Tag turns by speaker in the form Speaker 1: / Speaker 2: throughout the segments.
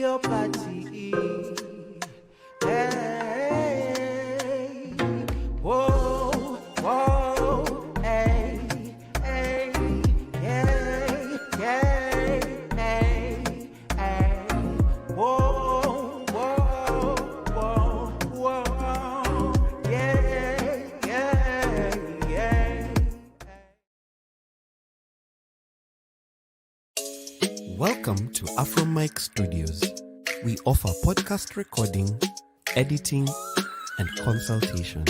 Speaker 1: your party. Hey, whoa, whoa, hey, hey, yeah, yeah, hey, hey, whoa, whoa, whoa, whoa, yeah, yeah, yeah.
Speaker 2: Welcome to AfroMike Studios. We offer podcast recording, editing, and consultation.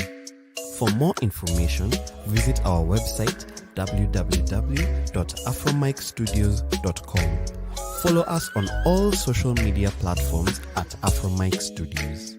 Speaker 2: For more information, visit our website www.afromikestudios.com. Follow us on all social media platforms at AfroMike Studios.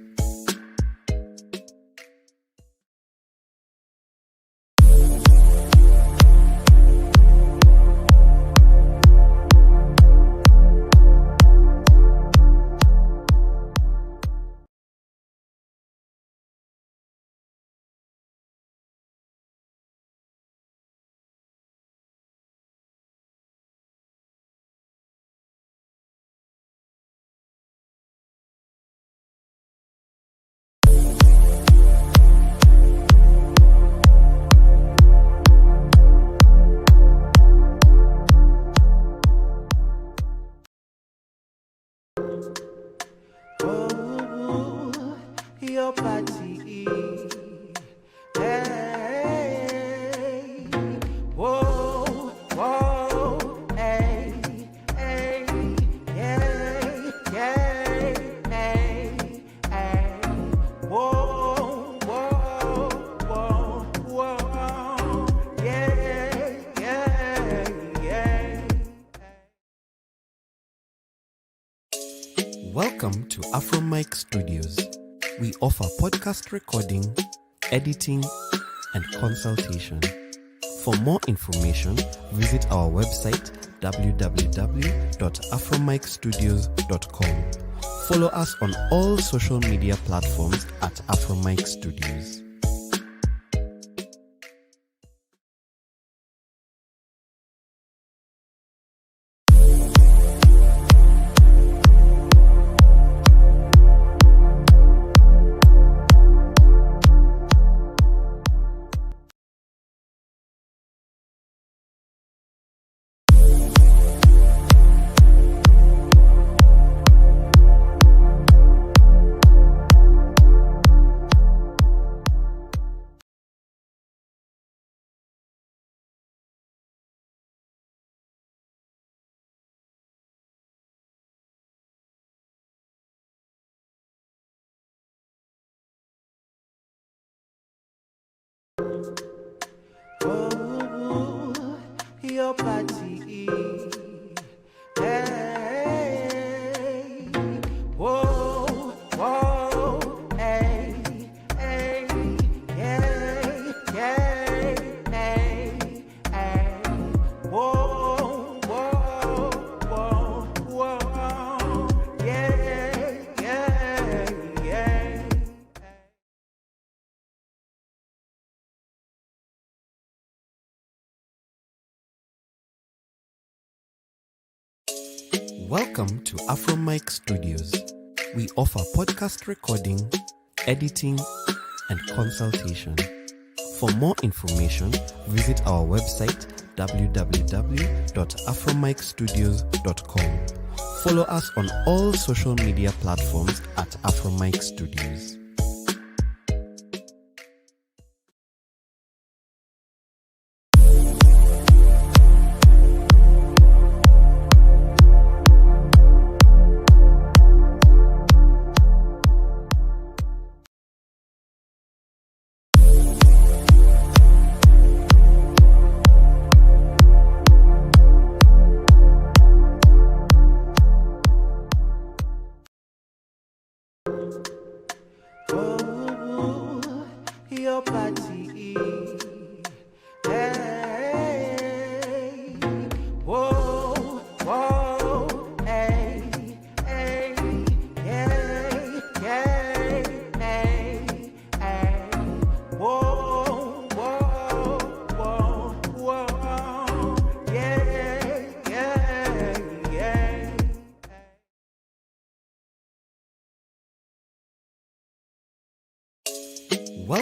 Speaker 1: Oh, your party. Hey, whoa, whoa, hey, hey, yeah, yeah, hey, hey, whoa, whoa, whoa, whoa, yeah, yeah, yeah.
Speaker 2: Welcome to AfroMike Studios. We offer podcast recording, editing, and consultation. For more information, visit our website www.afromikestudios.com. Follow us on all social media platforms at AfroMike Studios.
Speaker 1: Oh, your party. Hey, whoa, whoa, hey, hey, yeah, yeah, hey, hey, whoa, whoa, whoa, whoa, yeah, yeah, yeah.
Speaker 2: Welcome to AfroMike Studios. We offer podcast recording, editing, and consultation. For more information, visit our website www.afromikestudios.com. Follow us on all social media platforms at AfroMike Studios.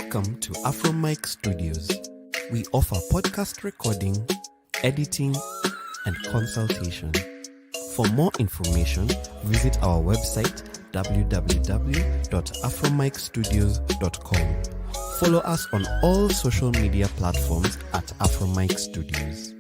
Speaker 2: Welcome to AfroMic Studios. We offer podcast recording, editing, and consultation. For more information, visit our website www.afromicstudios.com. Follow us on all social media platforms at AfroMic Studios.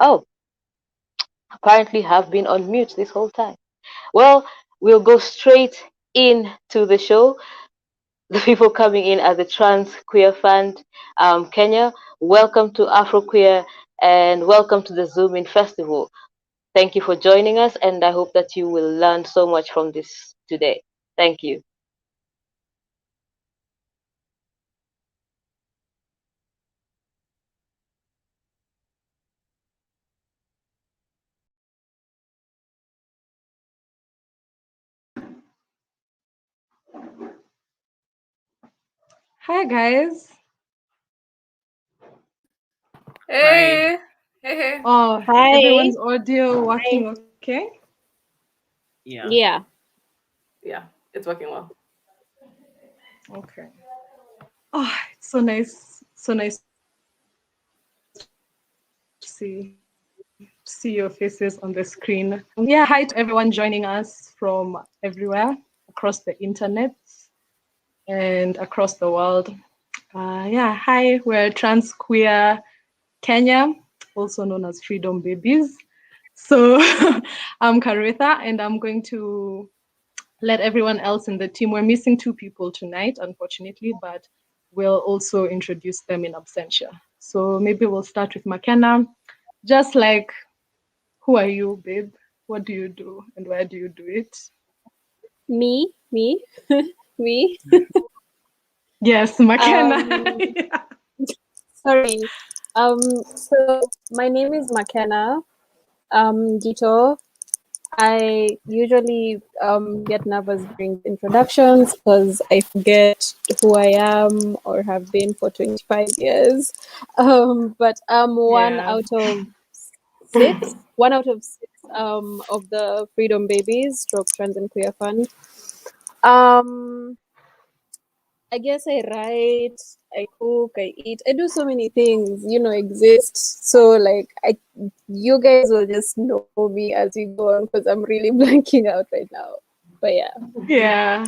Speaker 3: Oh, apparently have been on mute this whole time. Well, we'll go straight into the show. The people coming in at the Trans Queer Fund, Kenya. Welcome to AfroQueer and welcome to the Zoom In Festival. Thank you for joining us, and I hope that you will learn so much from this today. Thank you.
Speaker 4: Hi guys.
Speaker 5: Hey. Hey.
Speaker 4: Oh,
Speaker 6: Hi.
Speaker 4: everyone's audio working okay?
Speaker 6: Yeah.
Speaker 5: Yeah, it's working well.
Speaker 4: Okay. Oh, it's so nice to see your faces on the screen. Yeah, hi to everyone joining us from everywhere across the internet and across the world. Yeah, hi, we're Trans Queer Kenya, also known as Freedom Babies. So I'm Karitha, and I'm going to let everyone else in the team. We're missing 2 people tonight, unfortunately, but we'll also introduce them in absentia. So maybe we'll start with McKenna. Just like, who are you, babe? What do you do, and where do you do it?
Speaker 6: Me. Me.
Speaker 4: Yes, McKenna.
Speaker 6: Yeah. Sorry. So my name is McKenna. Gito. I usually get nervous during introductions because I forget who I am or have been for 25 years. But I'm one out of 6 of the Freedom Babies, Stroke Trans and Queer Fund. I guess I write, I cook, I eat, I do so many things, exist. So you guys will just know me as we go on because I'm really blanking out right now. But yeah.
Speaker 4: Yeah,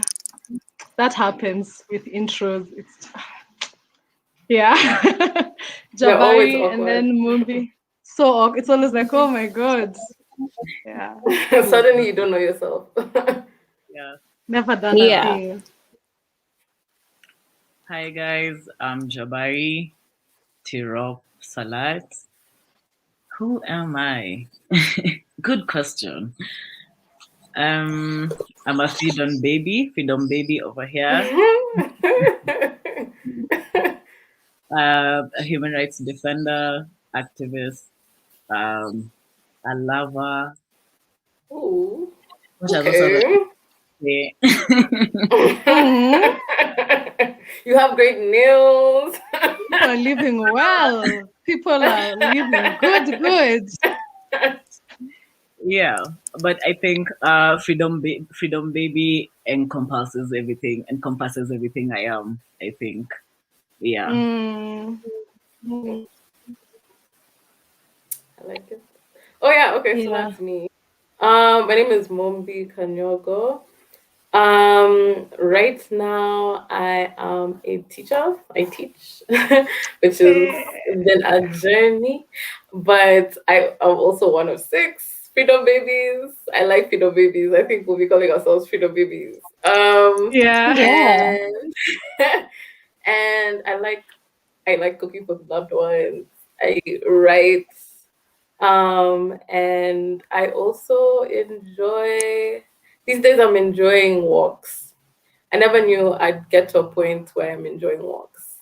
Speaker 4: that happens with intros. Yeah. Jabari and then Mumbi. So it's always like, oh my God. Yeah.
Speaker 5: Suddenly you don't know yourself.
Speaker 7: Yeah.
Speaker 4: Never done a thing.
Speaker 7: Hi guys, I'm Jabari Tirop Salat. Who am I? Good question. I'm a freedom baby over here. a human rights defender, activist, a lover,
Speaker 5: Ooh.
Speaker 7: which has also
Speaker 5: Okay.
Speaker 7: say.
Speaker 4: Mhm.
Speaker 5: You have great nails.
Speaker 4: People are living well. People are living good.
Speaker 7: Yeah, but I think freedom baby encompasses everything I am. I think, yeah.
Speaker 4: Mm.
Speaker 5: I like it. Oh yeah, okay, so
Speaker 4: Yeah.
Speaker 5: that's me. My name is Mombi Kanyogo. Right now I am a teacher. I teach, which has been a journey, but I'm also one of six freedom babies. I like freedom babies. I think we'll be calling ourselves freedom babies.
Speaker 4: Yeah.
Speaker 6: Yeah.
Speaker 5: And and I like cooking for loved ones. I write, and I also enjoy, these days I'm enjoying walks. I never knew I'd get to a point where I'm enjoying walks,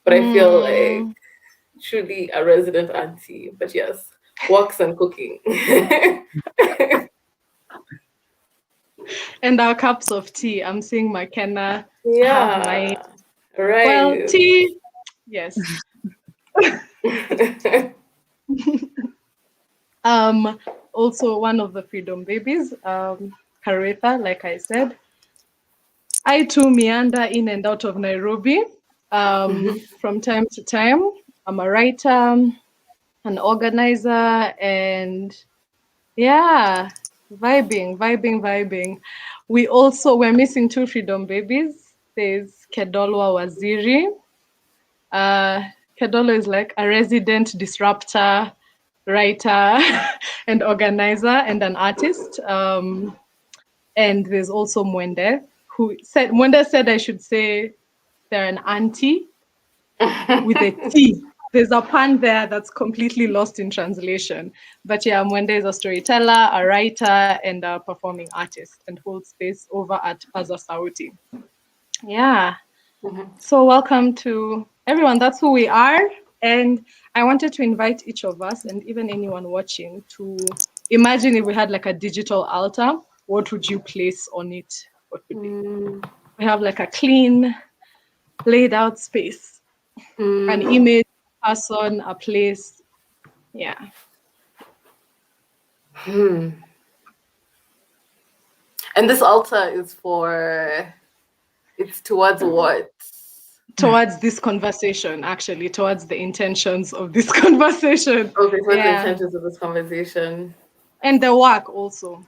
Speaker 5: but I feel like
Speaker 4: Mm.
Speaker 5: truly a resident auntie. But yes, walks and cooking.
Speaker 4: And our cups of tea. I'm seeing McKenna have mine.
Speaker 5: Yeah,
Speaker 4: Well,
Speaker 5: right.
Speaker 4: tea. Yes. Also one of the freedom babies, Karetha, like I said. I too meander in and out of Nairobi from time to time. I'm a writer, an organizer, and yeah, vibing. We're missing two freedom babies. There's Kedolwa Waziri. Uh, Kedolo is like a resident disruptor, writer, and organizer, and an artist. And there's also Mwende said I should say they're an auntie with a T. There's a pun there that's completely lost in translation. But yeah, Mwende is a storyteller, a writer, and a performing artist, and holds space over at Paza Sauti. Yeah. So welcome to everyone. That's who we are. And I wanted to invite each of us and even anyone watching to imagine if we had like a digital altar, what would you place on it? What would be? We have like a clean, laid out space, an image, a person, a place. Yeah.
Speaker 5: And this altar is it's towards what?
Speaker 4: Towards this conversation, actually, towards the intentions of this conversation.
Speaker 5: Okay, so what's the
Speaker 4: Yeah.
Speaker 5: intentions of this conversation?
Speaker 4: And the work also.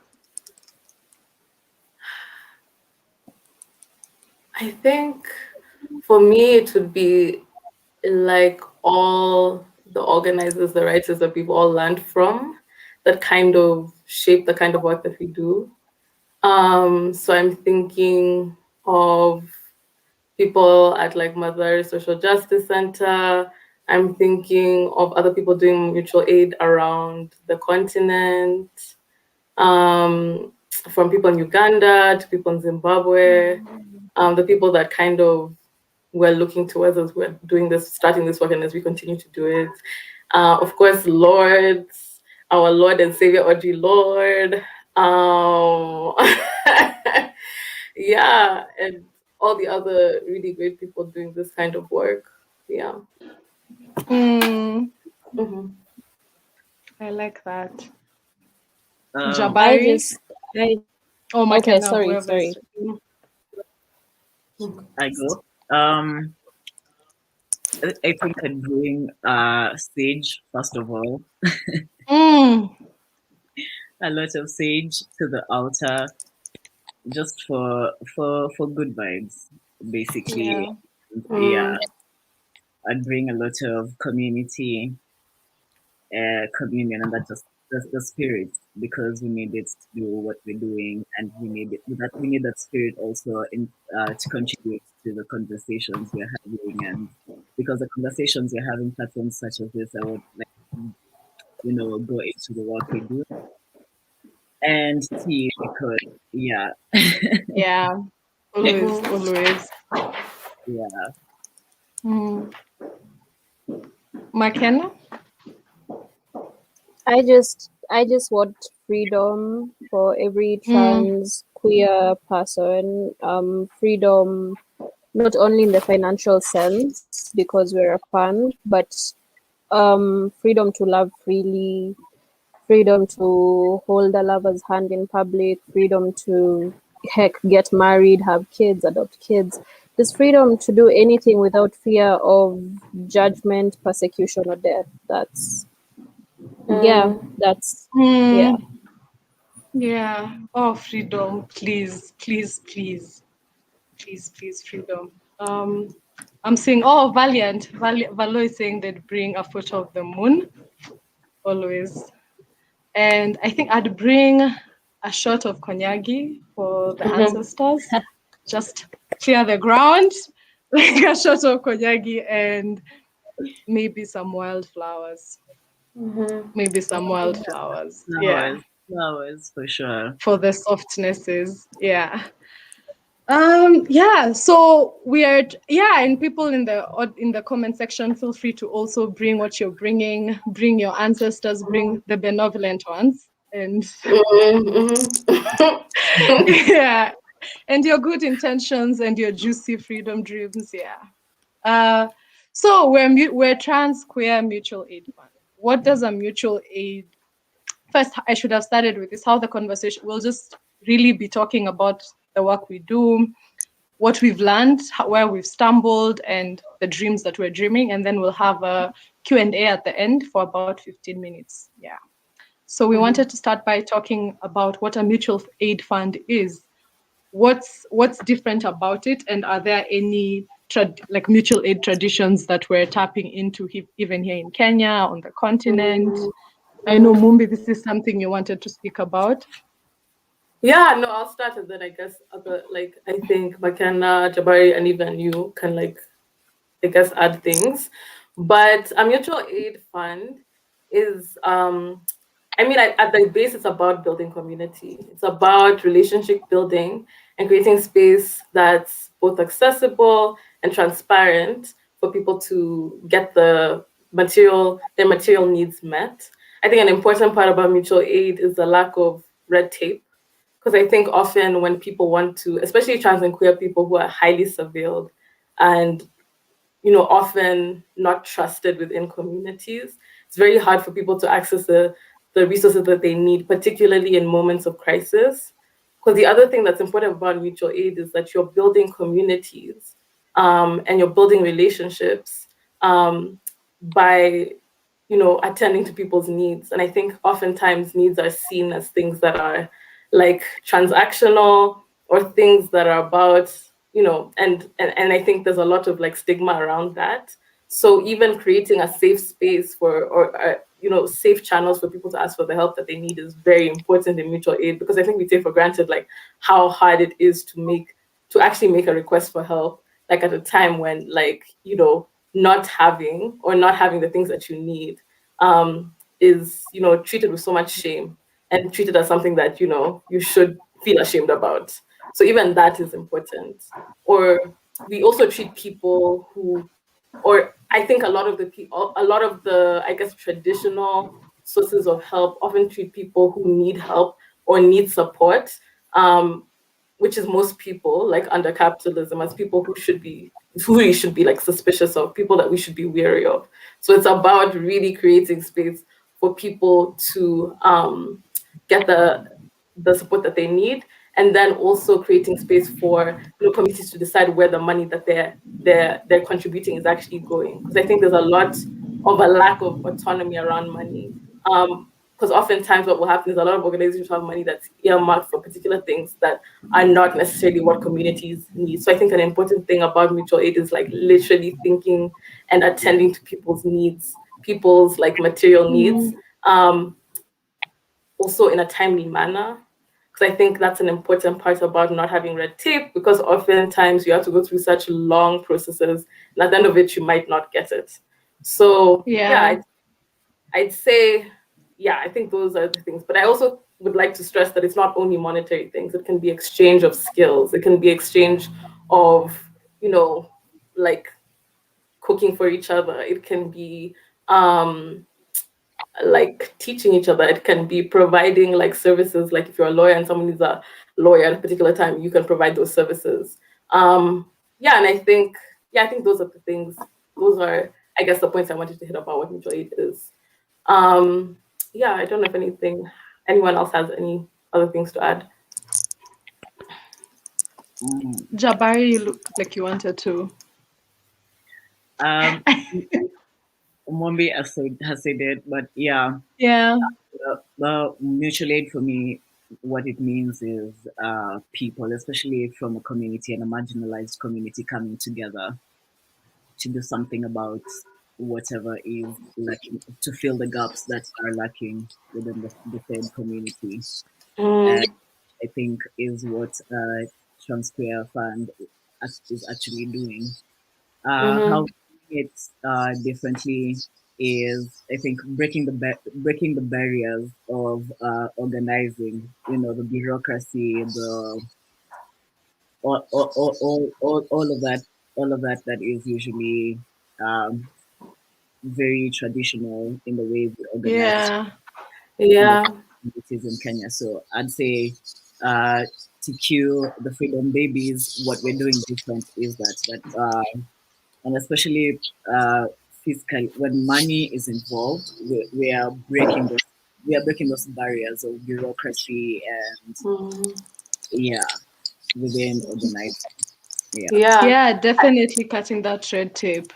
Speaker 5: I think for me, it would be like all the organizers, the writers that we've all learned from that kind of shape the kind of work that we do. So I'm thinking of people at like Mother Social Justice Center. I'm thinking of other people doing mutual aid around the continent, from people in Uganda to people in Zimbabwe, the people that kind of we're looking towards as we're doing this, starting this work, and as we continue to do it. Of course, our Lord and Savior Audrey Lord. Um, yeah, and all the other really great people doing this kind of work. Yeah.
Speaker 4: Mm,
Speaker 5: Mhm.
Speaker 4: I like that.
Speaker 7: Um,
Speaker 6: I
Speaker 4: Jabari.
Speaker 6: just I
Speaker 4: Oh,
Speaker 6: okay,
Speaker 4: McKenna,
Speaker 6: sorry,
Speaker 4: whoever's.
Speaker 6: sorry.
Speaker 7: I go. I think I'd bring sage first of all.
Speaker 4: Mm,
Speaker 7: A lot of sage to the altar, just for good vibes, basically.
Speaker 4: yeah.
Speaker 7: Yeah, I'd bring a lot of community communion, and that's the spirit, because we need it to do what we're doing, and we need that spirit also to contribute to the conversations we're having, and because the conversations we're having platforms such as this, I would like go into the work we do, and tea because yeah.
Speaker 4: Yeah. Always, always.
Speaker 7: Yeah.
Speaker 4: Mm. McKenna?
Speaker 6: I just want freedom for every trans queer person. Freedom not only in the financial sense because we're a fund, but freedom to love freely, freedom to hold a lover's hand in public, freedom to heck get married, have kids, adopt kids. Just freedom to do anything without fear of judgment, persecution, or death. That's yeah, that's yeah.
Speaker 4: Mm, yeah. Oh, freedom, please, please, please, please, please, freedom. I'm saying, oh, Valiant. Valo is saying they'd bring a photo of the moon, always. And I think I'd bring a shot of Konyagi for the ancestors. Just clear the ground, like a shot of Konyagi and maybe some wildflowers. Maybe some wildflowers. Yeah.
Speaker 7: Flowers for sure.
Speaker 4: For the softnesses. Yeah. Yeah, so and people in the comment section, feel free to also bring what you're bring your ancestors, bring the benevolent ones, and yeah, and your good intentions and your juicy freedom dreams. Yeah. So we're trans queer mutual aid fund. What does a mutual aid? First, I should have started with this. How the conversation, we'll just really be talking about the work we do, what we've learned, where we've stumbled, and the dreams that we're dreaming. And then we'll have a Q&A at the end for about 15 minutes. Yeah. So we wanted to start by talking about what a mutual aid fund is. What's different about it? And are there any like mutual aid traditions that we're tapping into even here in Kenya, on the continent? I know, Mumbi, this is something you wanted to speak about.
Speaker 5: Yeah, no, I'll start and then I guess I think McKenna, Jabari, and even you can I guess add things. But a mutual aid fund is at the base it's about building community. It's about relationship building and creating space that's both accessible and transparent for people to get their material needs met. I think an important part about mutual aid is the lack of red tape, because I think often when people want to, especially trans and queer people who are highly surveilled and often not trusted within communities, it's very hard for people to access the resources that they need, particularly in moments of crisis. Because the other thing that's important about mutual aid is that you're building communities and you're building relationships by attending to people's needs. And I think oftentimes needs are seen as things that are like transactional or things that are about, and I think there's a lot of like stigma around that. So even creating a safe space or safe channels for people to ask for the help that they need is very important in mutual aid, because I think we take for granted like how hard it is to actually make a request for help, like at a time when not having the things that you need is treated with so much shame and treated as something that you should feel ashamed about. So even that is important. Or we also treat people who, or I think a lot of the I guess traditional sources of help often treat people who need help or need support, which is most people like under capitalism, as people who we should be like suspicious of, people that we should be wary of. So it's about really creating space for people to get the support that they need, and then also creating space for communities to decide where the money that they're contributing is actually going. Because I think there's a lot of a lack of autonomy around money. Because oftentimes what will happen is a lot of organizations have money that's earmarked for particular things that are not necessarily what communities need. So I think an important thing about mutual aid is like literally thinking and attending to people's needs, people's like material needs, also in a timely manner. Because I think that's an important part about not having red tape, because oftentimes you have to go through such long processes, and at the end of it, you might not get it. So I'd say, I think those are the things. But I also would like to stress that it's not only monetary things. It can be exchange of skills. It can be exchange of, like cooking for each other. It can be like teaching each other. It can be providing like services, like if you're a lawyer and someone needs a lawyer at a particular time, you can provide those services. Yeah, and I think those are the things. Those are, I guess, the points I wanted to hit about what mutual aid is. Yeah, I don't know if anyone else has any other things to add.
Speaker 4: Jabari, you look like you wanted to.
Speaker 7: Um, Mombi has said it, but yeah,
Speaker 4: Yeah.
Speaker 7: the mutual aid for me, what it means is people, especially from a community and a marginalized community, coming together to do something about whatever is lacking, to fill the gaps that are lacking within the said community. And I think is what Transqueer Fund is actually doing. How it's differently is, I think, breaking the barriers of organizing. You know, the bureaucracy, the all of that that is usually um, very traditional in the way we organize
Speaker 4: Yeah.
Speaker 7: in the
Speaker 5: Yeah.
Speaker 7: communities in Kenya. So I'd say uh, to cue the freedom babies, what we're doing different is that and especially fiscal, when money is involved, we are breaking those barriers of bureaucracy and yeah, within organized. Yeah.
Speaker 5: Yeah.
Speaker 4: Yeah, definitely cutting that red tape.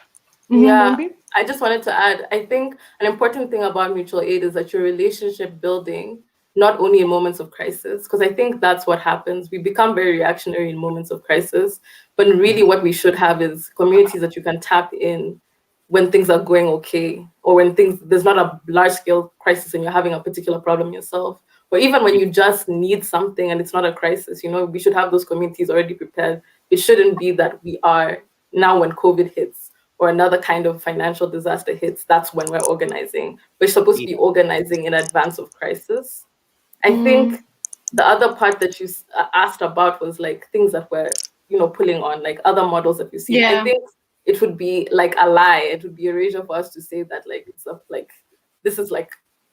Speaker 5: Yeah,
Speaker 4: Mombi?
Speaker 5: I just wanted to add, I think an important thing about mutual aid is that your relationship building, not only in moments of crisis, because I think that's what happens. We become very reactionary in moments of crisis, but really what we should have is communities that you can tap in when things are going okay, or when there's not a large scale crisis and you're having a particular problem yourself, or even when you just need something and it's not a crisis. We should have those communities already prepared. It shouldn't be that we are now, when COVID hits or another kind of financial disaster hits, that's when we're organizing. We're supposed to be organizing in advance of crisis. I think the other part that you asked about was like things that we're, pulling on, like other models that we've seen. I
Speaker 4: Yeah.
Speaker 5: think it would be like a lie. It would be erasure for us to say that like this is like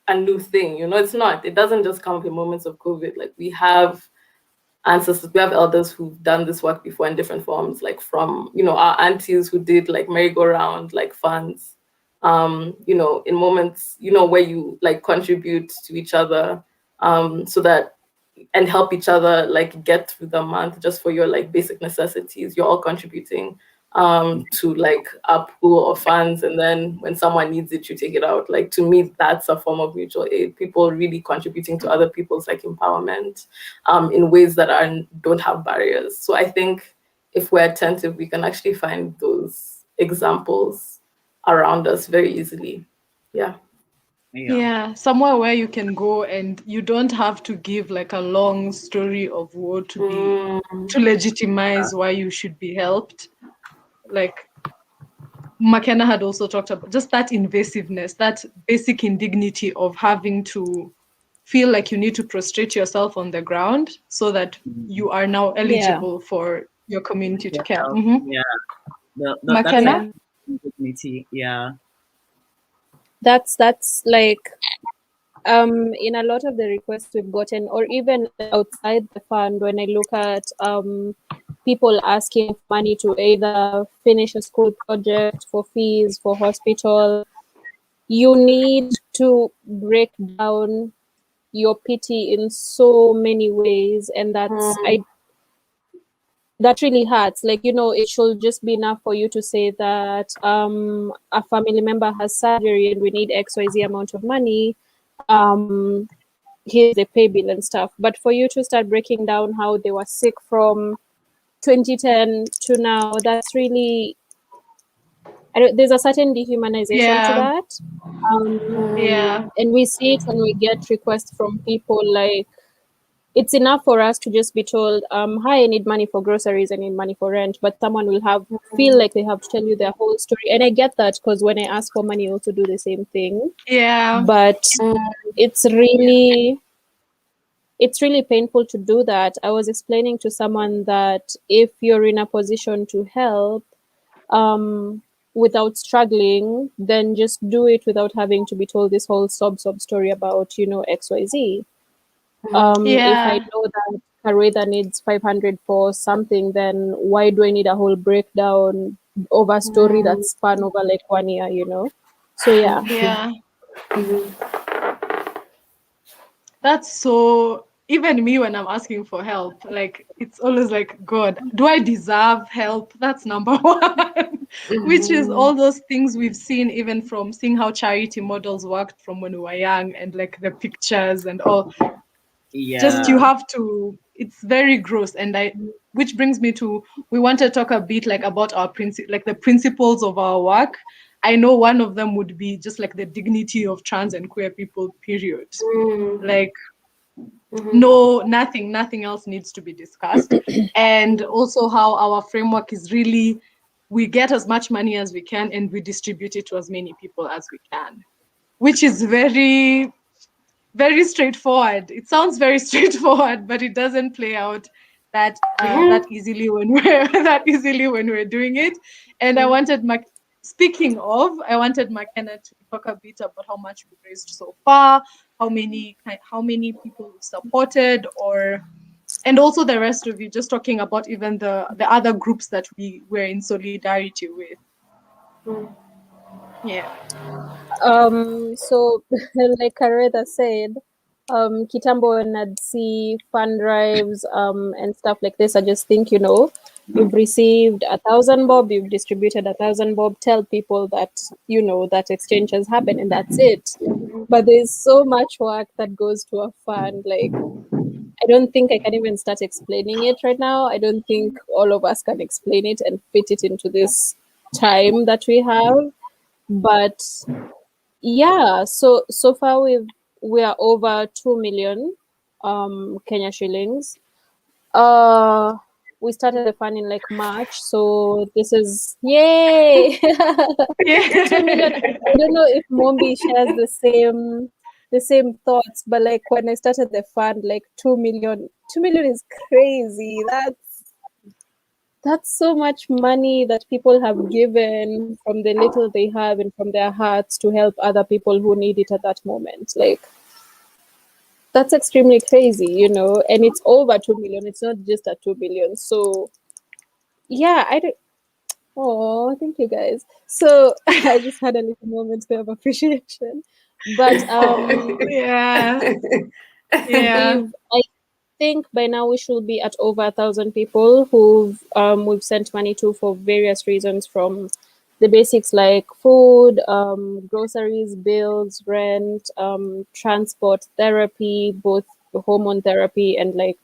Speaker 5: a new thing. It's not. It doesn't just come up in moments of COVID. Like we have ancestors, we have elders who've done this work before in different forms, like from our aunties who did like merry-go-round like funds, in moments where you like contribute to each other, so that and help each other like get through the month just for your like basic necessities. You're all contributing to like a pool of funds, and then when someone needs it, you take it out. Like to me, that's a form of mutual aid. People really contributing to other people's like empowerment in ways that don't have barriers. So I think if we're attentive, we can actually find those examples around us very easily. Yeah.
Speaker 4: Yeah, somewhere where you can go and you don't have to give like a long story of woe to legitimize why you should be helped. Like McKenna had also talked about just that invasiveness, that basic indignity of having to feel like you need to prostrate yourself on the ground so that you are now
Speaker 6: Yeah.
Speaker 4: eligible for your community to
Speaker 7: Yeah.
Speaker 4: care.
Speaker 7: Yeah. That sense
Speaker 4: McKenna?
Speaker 7: of dignity. Yeah.
Speaker 6: That's like in a lot of the requests we've gotten, or even outside the fund, when I look at people asking for money to either finish a school project, for fees, for hospital, you need to break down your pity in so many ways, and that really hurts. Like, it should just be enough for you to say that a family member has surgery and we need XYZ amount of money. Here's the pay bill and stuff. But for you to start breaking down how they were sick from 2010 to now, that's really, there's a certain dehumanization to
Speaker 4: Yeah,
Speaker 6: that.
Speaker 4: yeah,
Speaker 6: And we see it when we get requests from people like, it's enough for us to just be told, hi, I need money for groceries, I need money for rent, but someone will feel like they have to tell you their whole story. And I get that, because when I ask for money, I also do the same thing.
Speaker 4: yeah,
Speaker 6: But it's really painful to do that. I was explaining to someone that if you're in a position to help, without struggling than just do it without having to be told this whole sob story about, you know, XYZ. If I
Speaker 4: Yeah.
Speaker 6: know that Kareda needs 500 for something, then why do I need a whole breakdown over a story that's spun over like 1 year, you know? So yeah.
Speaker 4: Yeah. That's so, even me when I'm asking for help, like it's always like, God, do I deserve help? That's number one. Which is all those things we've seen even from seeing how charity models worked from when we were young, and like the pictures and all. Just you
Speaker 7: Yeah.
Speaker 4: have to, it's very gross. And I, which brings me to, we want to talk a bit like about our like the principles of our work. I know one of them would be just like the dignity of trans and queer people, period. Like no, nothing else needs to be discussed. And also how our framework is really, we get as much money as we can and we distribute it to as many people as we can, which is very, very straightforward. It sounds very straightforward, but it doesn't play out that easily when we're that easily when we're doing it. And I wanted speaking of, I wanted McKenna to talk a bit about how much we've raised so far, how many people we've supported, or and also the rest of you, just talking about even the other groups that we were in solidarity with. Yeah.
Speaker 6: So like Kareda said, Kitambo and I'd see fund drives and stuff like this. I just think, you know, you've received 1,000 bob, you've distributed 1,000 bob, tell people that, you know, that exchange has happened and that's it. But there's so much work that goes to a fund. Like, I don't think I can even start explaining it right now. I don't think all of us can explain it and fit it into this time that we have. But yeah, so far we are over 2 million Kenya shillings. Uh we started the fund in like March, so this is yay 2 million.
Speaker 4: Yeah.
Speaker 6: I don't know if Mombi shares the same thoughts, but like when I started the fund, like 2 million is crazy. That's so much money that people have given from the little they have and from their hearts to help other people who need it at that moment. Like, that's extremely crazy, you know, and it's over 2 million. It's not just at 2 billion. So, yeah, I don't. Oh, thank you guys. So, I just had a little moment there of appreciation. But
Speaker 4: Yeah. Yeah.
Speaker 6: I think by now we should be at over 1,000 people who we've sent money to for various reasons, from the basics like food, groceries, bills, rent, transport, therapy, both hormone therapy and like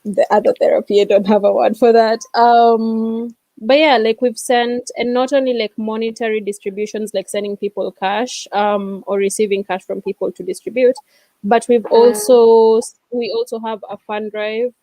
Speaker 6: the other therapy. I don't have a word for that. But yeah, like we've sent, and not only like monetary distributions, like sending people cash, or receiving cash from people to distribute, but we also have a fund drive.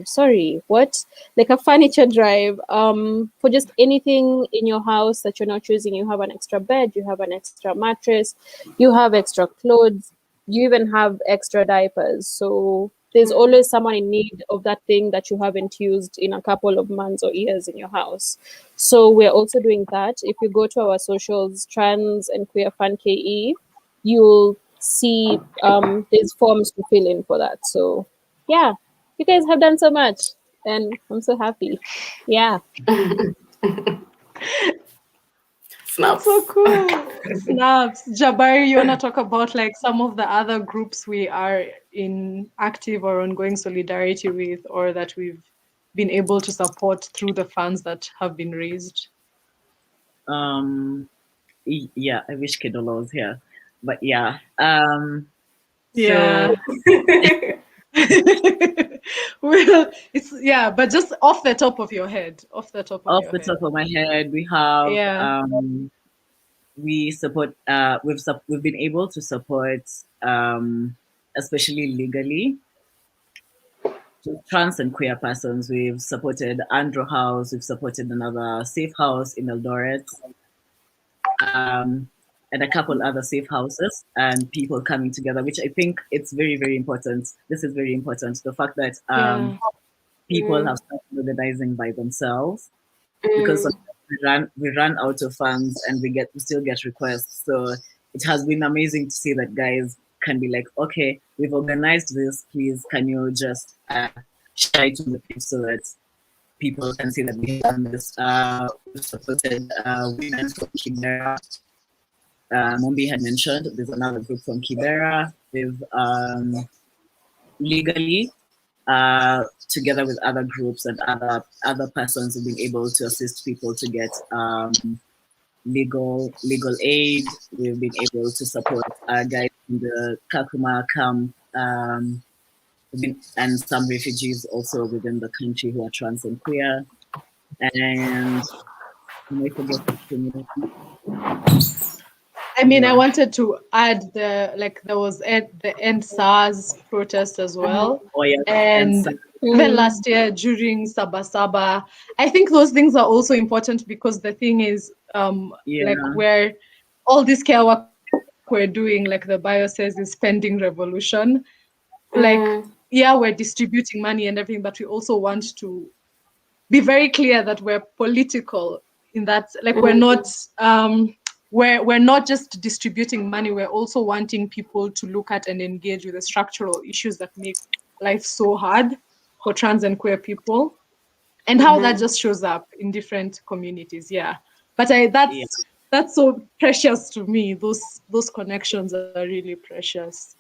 Speaker 6: Sorry, what? Like a furniture drive. For just anything in your house that you're not using. You have an extra bed, you have an extra mattress, you have extra clothes, you even have extra diapers. So there's always someone in need of that thing that you haven't used in a couple of months or years in your house. So we're also doing that. If you go to our socials, Trans and Queer Fund KE, you'll see there's forms to fill in for that. So yeah, you guys have done so much, and I'm so happy. Yeah.
Speaker 5: Snaps.
Speaker 4: So cool. Snaps. Jabari, you want to talk about like some of the other groups we are in active or ongoing solidarity with, or that we've been able to support through the funds that have been raised?
Speaker 7: Yeah, I wish Kedola was here, but yeah.
Speaker 4: Yeah.
Speaker 7: So
Speaker 4: Well, it's yeah, but just off the top of your head, off the top of
Speaker 7: off
Speaker 4: your
Speaker 7: the
Speaker 4: head.
Speaker 7: top of my head, we have
Speaker 4: Yeah.
Speaker 7: we support we've been able to support especially legally trans and queer persons. We've supported Andrew House, we've supported another safe house in Eldoret, and a couple other safe houses, and people coming together, which I think it's very, very important. This is very important. The fact that
Speaker 4: Yeah.
Speaker 7: people have started organizing by themselves. because sometimes we run out of funds and we still get requests. So it has been amazing to see that guys can be like, okay, we've organized this, please can you just share it on the page so that people can see that we have done this. We've supported women from Kibera. Mombi had mentioned there's another group from Kibera. We've legally, together with other groups and other persons, have been able to assist people to get legal aid. We've been able to support guys in the Kakuma camp, and some refugees also within the country who are trans and queer. And I forget the community.
Speaker 4: I mean, I wanted to add there was the End SARS protest as well.
Speaker 7: Oh yeah,
Speaker 4: and even last year during Sabasaba, I think those things are also important because the thing is, like where all this care work we're doing, like the bio says, is spending revolution. Like, yeah, we're distributing money and everything, but we also want to be very clear that we're political in that, like we're not we're not just distributing money, we're also wanting people to look at and engage with the structural issues that make life so hard for trans and queer people, and how that just shows up in different communities. Yeah, but that's so precious to me. Those connections are really precious.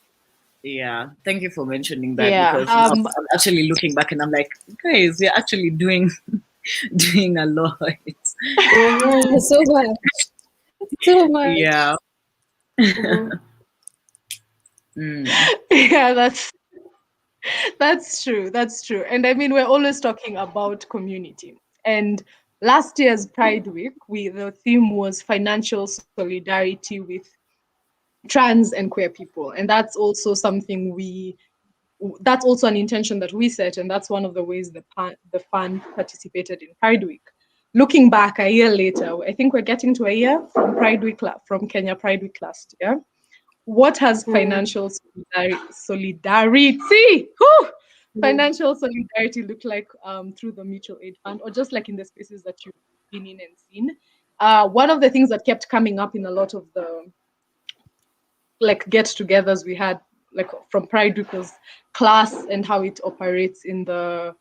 Speaker 7: Yeah, thank you for mentioning that, because I'm actually looking back and I'm like, guys, we're actually doing a lot.
Speaker 6: So much. So much.
Speaker 7: Yeah.
Speaker 4: Yeah, that's true. That's true. And I mean, we're always talking about community. And last year's Pride Week, the theme was financial solidarity with trans and queer people. And that's also something that's also an intention that we set. And that's one of the ways the fund participated in Pride Week. Looking back a year later, I think we're getting to a year from Pride Week, from Kenya Pride Week last year. What has financial solidarity financial solidarity look like through the mutual aid fund, or just like in the spaces that you've been in and seen? One of the things that kept coming up in a lot of the like get-togethers we had, like from Pride Week, was class and how it operates in the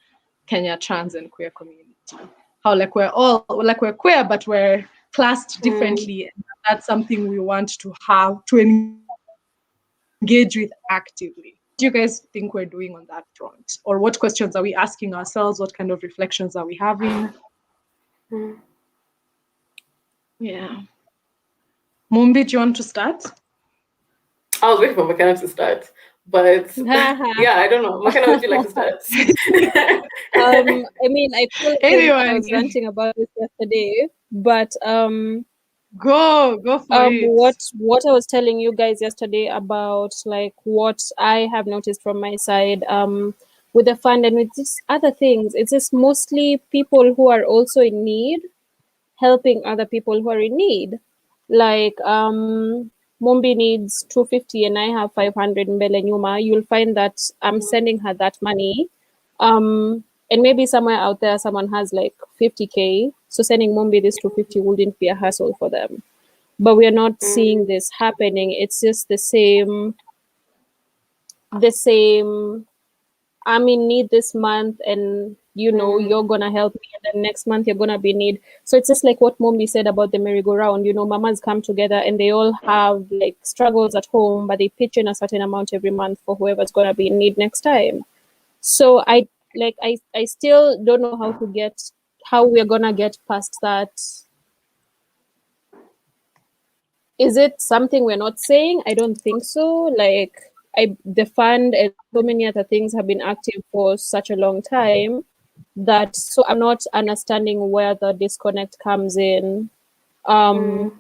Speaker 4: Kenya trans and queer community. How we're queer, but we're classed differently, and that's something we want to have to engage with actively. What do you guys think we're doing on that front? Or what questions are we asking ourselves? What kind of reflections are we having? Yeah. Mumbi, do you want to start?
Speaker 5: I was waiting for McKenna to start, but yeah, I don't know. McKenna, would you like to start?
Speaker 6: I mean, I feel like I was ranting about this yesterday, but
Speaker 4: go for it.
Speaker 6: What I was telling you guys yesterday about like what I have noticed from my side with the fund and with these other things, it's just mostly people who are also in need helping other people who are in need. Like Mumbi needs 250 and I have 500 mbele nyuma. You'll find that I'm sending her that money. And maybe somewhere out there someone has like 50K. So sending Mumbi this 250 wouldn't be a hassle for them. But we are not seeing this happening. It's just the same I'm in need this month, and you're gonna help me, and then next month you're gonna be in need. So it's just like what Mombi said about the merry-go-round. Mamas come together and they all have like struggles at home, but they pitch in a certain amount every month for whoever's gonna be in need next time. So I still don't know how we're gonna get past that. Is it something we're not saying? I don't think so. Like the fund and so many other things have been active for such a long time so I'm not understanding where the disconnect comes in. Like,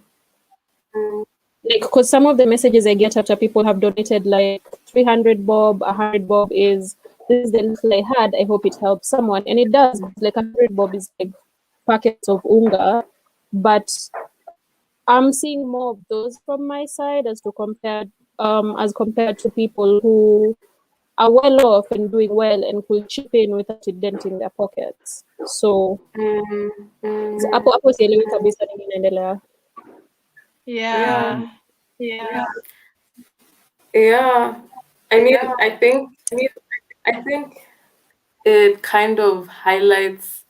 Speaker 6: because some of the messages I get after people have donated like 300 bob, 100 bob this is the little I had, I hope it helps someone. And it does. Like 100 bob is like packets of unga, but I'm seeing more of those from my side as compared to people who are well off and doing well and could chip in without it denting their pockets. So hapo sielewi kabisa nini inaendelea.
Speaker 5: Yeah.
Speaker 4: Yeah. Yeah.
Speaker 5: Yeah. I think it kind of highlights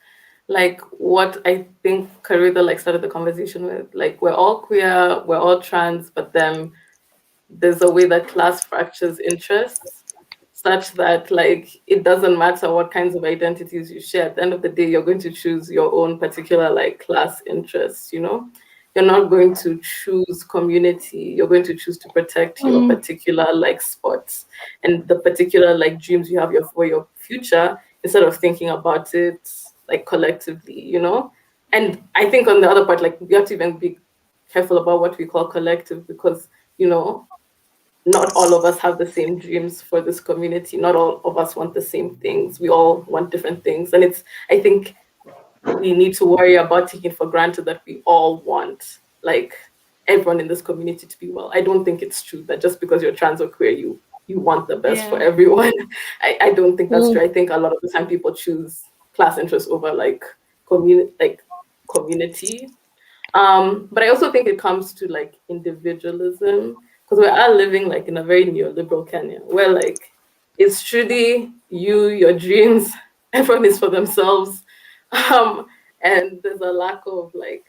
Speaker 5: like what I think Karida like started the conversation with. Like we're all queer, we're all trans, but then there's a way that class fractures interests such that like it doesn't matter what kinds of identities you share. At the end of the day, you're going to choose your own particular like class interests, you know? You're not going to choose community. You're going to choose to protect your particular like spots and the particular like dreams you have for your future instead of thinking about it like collectively, you know? And I think on the other part, like we have to even be careful about what we call collective because, you know, not all of us have the same dreams for this community. Not all of us want the same things. We all want different things. And I think we need to worry about taking for granted that we all want like everyone in this community to be well. I don't think it's true that just because you're trans or queer, you want the best for everyone. I don't think that's true. I think a lot of the time people choose class interests over like community. But I also think it comes to like individualism because we are living like in a very neoliberal Kenya where like it's truly you, your dreams, everyone is for themselves. And there's a lack of like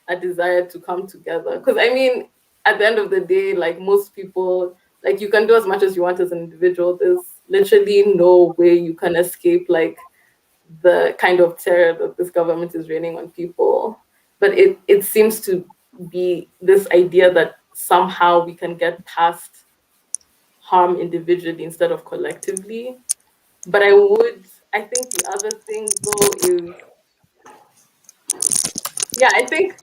Speaker 5: a desire to come together. Because I mean, at the end of the day, like most people, like you can do as much as you want as an individual. There's literally no way you can escape like the kind of terror that this government is raining on people. But it seems to be this idea that somehow we can get past harm individually instead of collectively. But I think the other thing though is, yeah, I think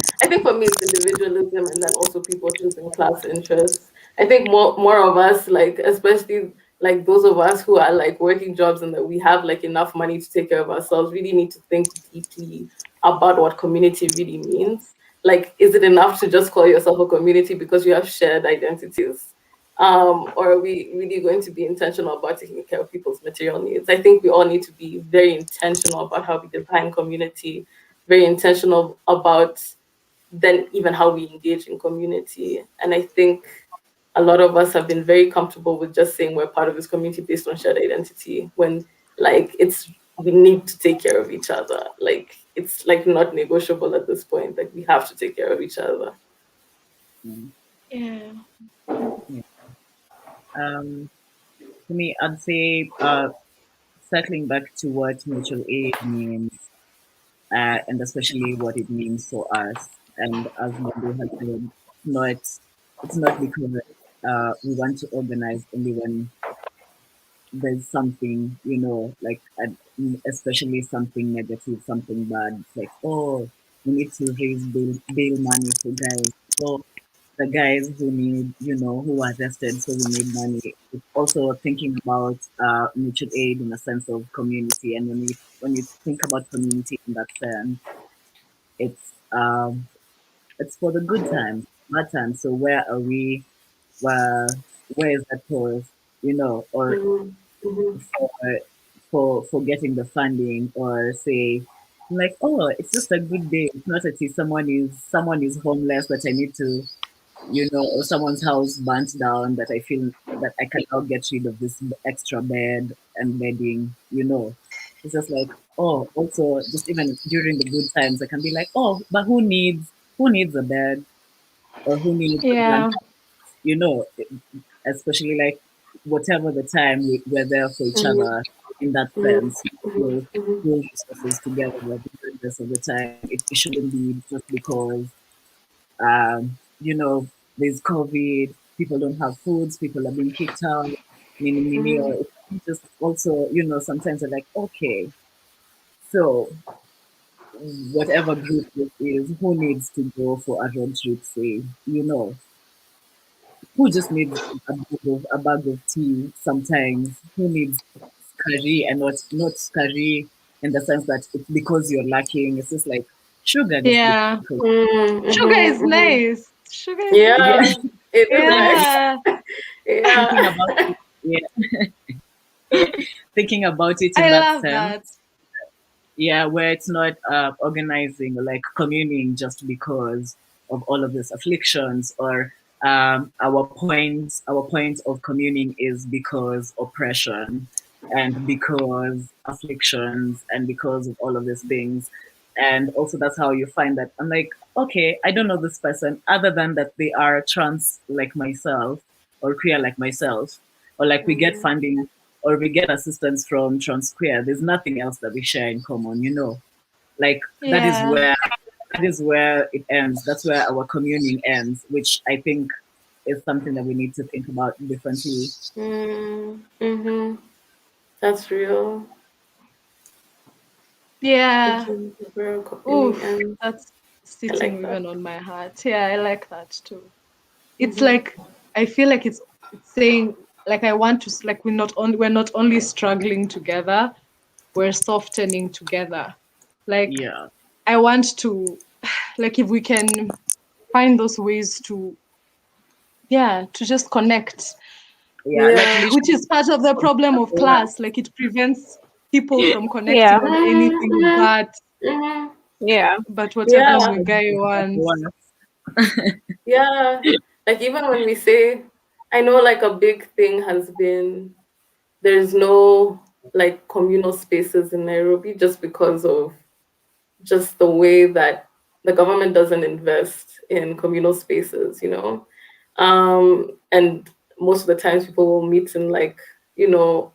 Speaker 5: for me it's individualism and then also people choosing class interests. I think more of us, like especially like those of us who are like working jobs and that we have like enough money to take care of ourselves, really need to think deeply about what community really means. Like, is it enough to just call yourself a community because you have shared identities? Or are we really going to be intentional about taking care of people's material needs? I think we all need to be very intentional about how we define community, very intentional about then even how we engage in community. And I think a lot of us have been very comfortable with just saying we're part of this community based on shared identity when like we need to take care of each other. Like it's like not negotiable at this point. Like we have to take care of each other.
Speaker 4: Yeah.
Speaker 7: For me, I'd say circling back to what mutual aid means, and especially what it means for us. And as Mando has said, not it's not because we want to organize only when there's something, like especially something negative, something bad. It's like, oh, we need to raise bail money for guys. Oh, the guys who need, who are arrested, so we need money. It's also thinking about mutual aid in a sense of community. And when you think about community in that sense, it's it's for the good times, bad times. So where are we? Where is that pause? Or for for getting the funding, or say like, oh, it's just a good day. It's not that someone is homeless that I need to, or someone's house burnt down that I feel that I cannot get rid of this extra bed and bedding. It's just like, oh, also just even during the good times, I can be like, oh, but who needs a bed, or who needs a
Speaker 4: Yeah.
Speaker 7: blanket? you know Especially like whatever the time, we're there for each other in that sense. We'll pull resources together at the goodness of the time. It shouldn't be just because there's COVID, people don't have foods, people are being kicked out, or it's just also, sometimes they're like, okay, so whatever group this is, who needs to go for a road trip, say, who just needs a bag of tea sometimes? Who needs curry, and not curry in the sense that it's because you're lacking. It's just like sugar just
Speaker 4: Yeah.
Speaker 7: because.
Speaker 4: Sugar is nice. Sugar is
Speaker 7: Yeah,
Speaker 5: Yeah,
Speaker 4: nice.
Speaker 5: it is
Speaker 7: yeah,
Speaker 5: nice.
Speaker 4: Yeah.
Speaker 5: Yeah.
Speaker 7: thinking about it. Yeah, thinking about it in
Speaker 4: I
Speaker 7: that
Speaker 4: love
Speaker 7: sense.
Speaker 4: that.
Speaker 7: Yeah, where it's not organizing or like communing just because of all of these afflictions, or our point of communing is because oppression and because afflictions and because of all of these things. And also that's how you find that I'm like, okay, I don't know this person other than that they are trans like myself or queer like myself, or like we get funding or we get assistance from trans queer. There's nothing else that we share in common, you know. Like
Speaker 4: Yeah.
Speaker 7: that is where it ends. That's where our communing ends, which I think is something that we need to think about differently.
Speaker 5: Mm-hmm. That's real.
Speaker 4: Yeah.
Speaker 5: This is where communing
Speaker 4: Oof.
Speaker 5: ends.
Speaker 4: That's
Speaker 5: I like
Speaker 4: sitting
Speaker 5: that.
Speaker 4: even on my heart. Yeah, I like that too. It's
Speaker 5: Mm-hmm.
Speaker 4: like I feel like it's saying like I want to like we're not only struggling together, we're softening together. Like
Speaker 7: Yeah.
Speaker 4: I want to like if we can find those ways to to just connect,
Speaker 7: Yeah. Like
Speaker 5: Yeah.
Speaker 4: which
Speaker 7: literally
Speaker 4: is part of the problem of
Speaker 7: one.
Speaker 4: class. Like it prevents people from
Speaker 6: Yeah.
Speaker 4: connecting on anything
Speaker 5: Mm-hmm.
Speaker 4: but
Speaker 5: Mm-hmm.
Speaker 6: Yeah.
Speaker 4: whatever
Speaker 5: Yeah.
Speaker 4: you guy wants.
Speaker 7: One.
Speaker 5: Yeah. Like even when we say, I know like a big thing has been there's no like communal spaces in Nairobi just because of just the way that the government doesn't invest in communal spaces, you know. And most of the times people will meet in like, you know,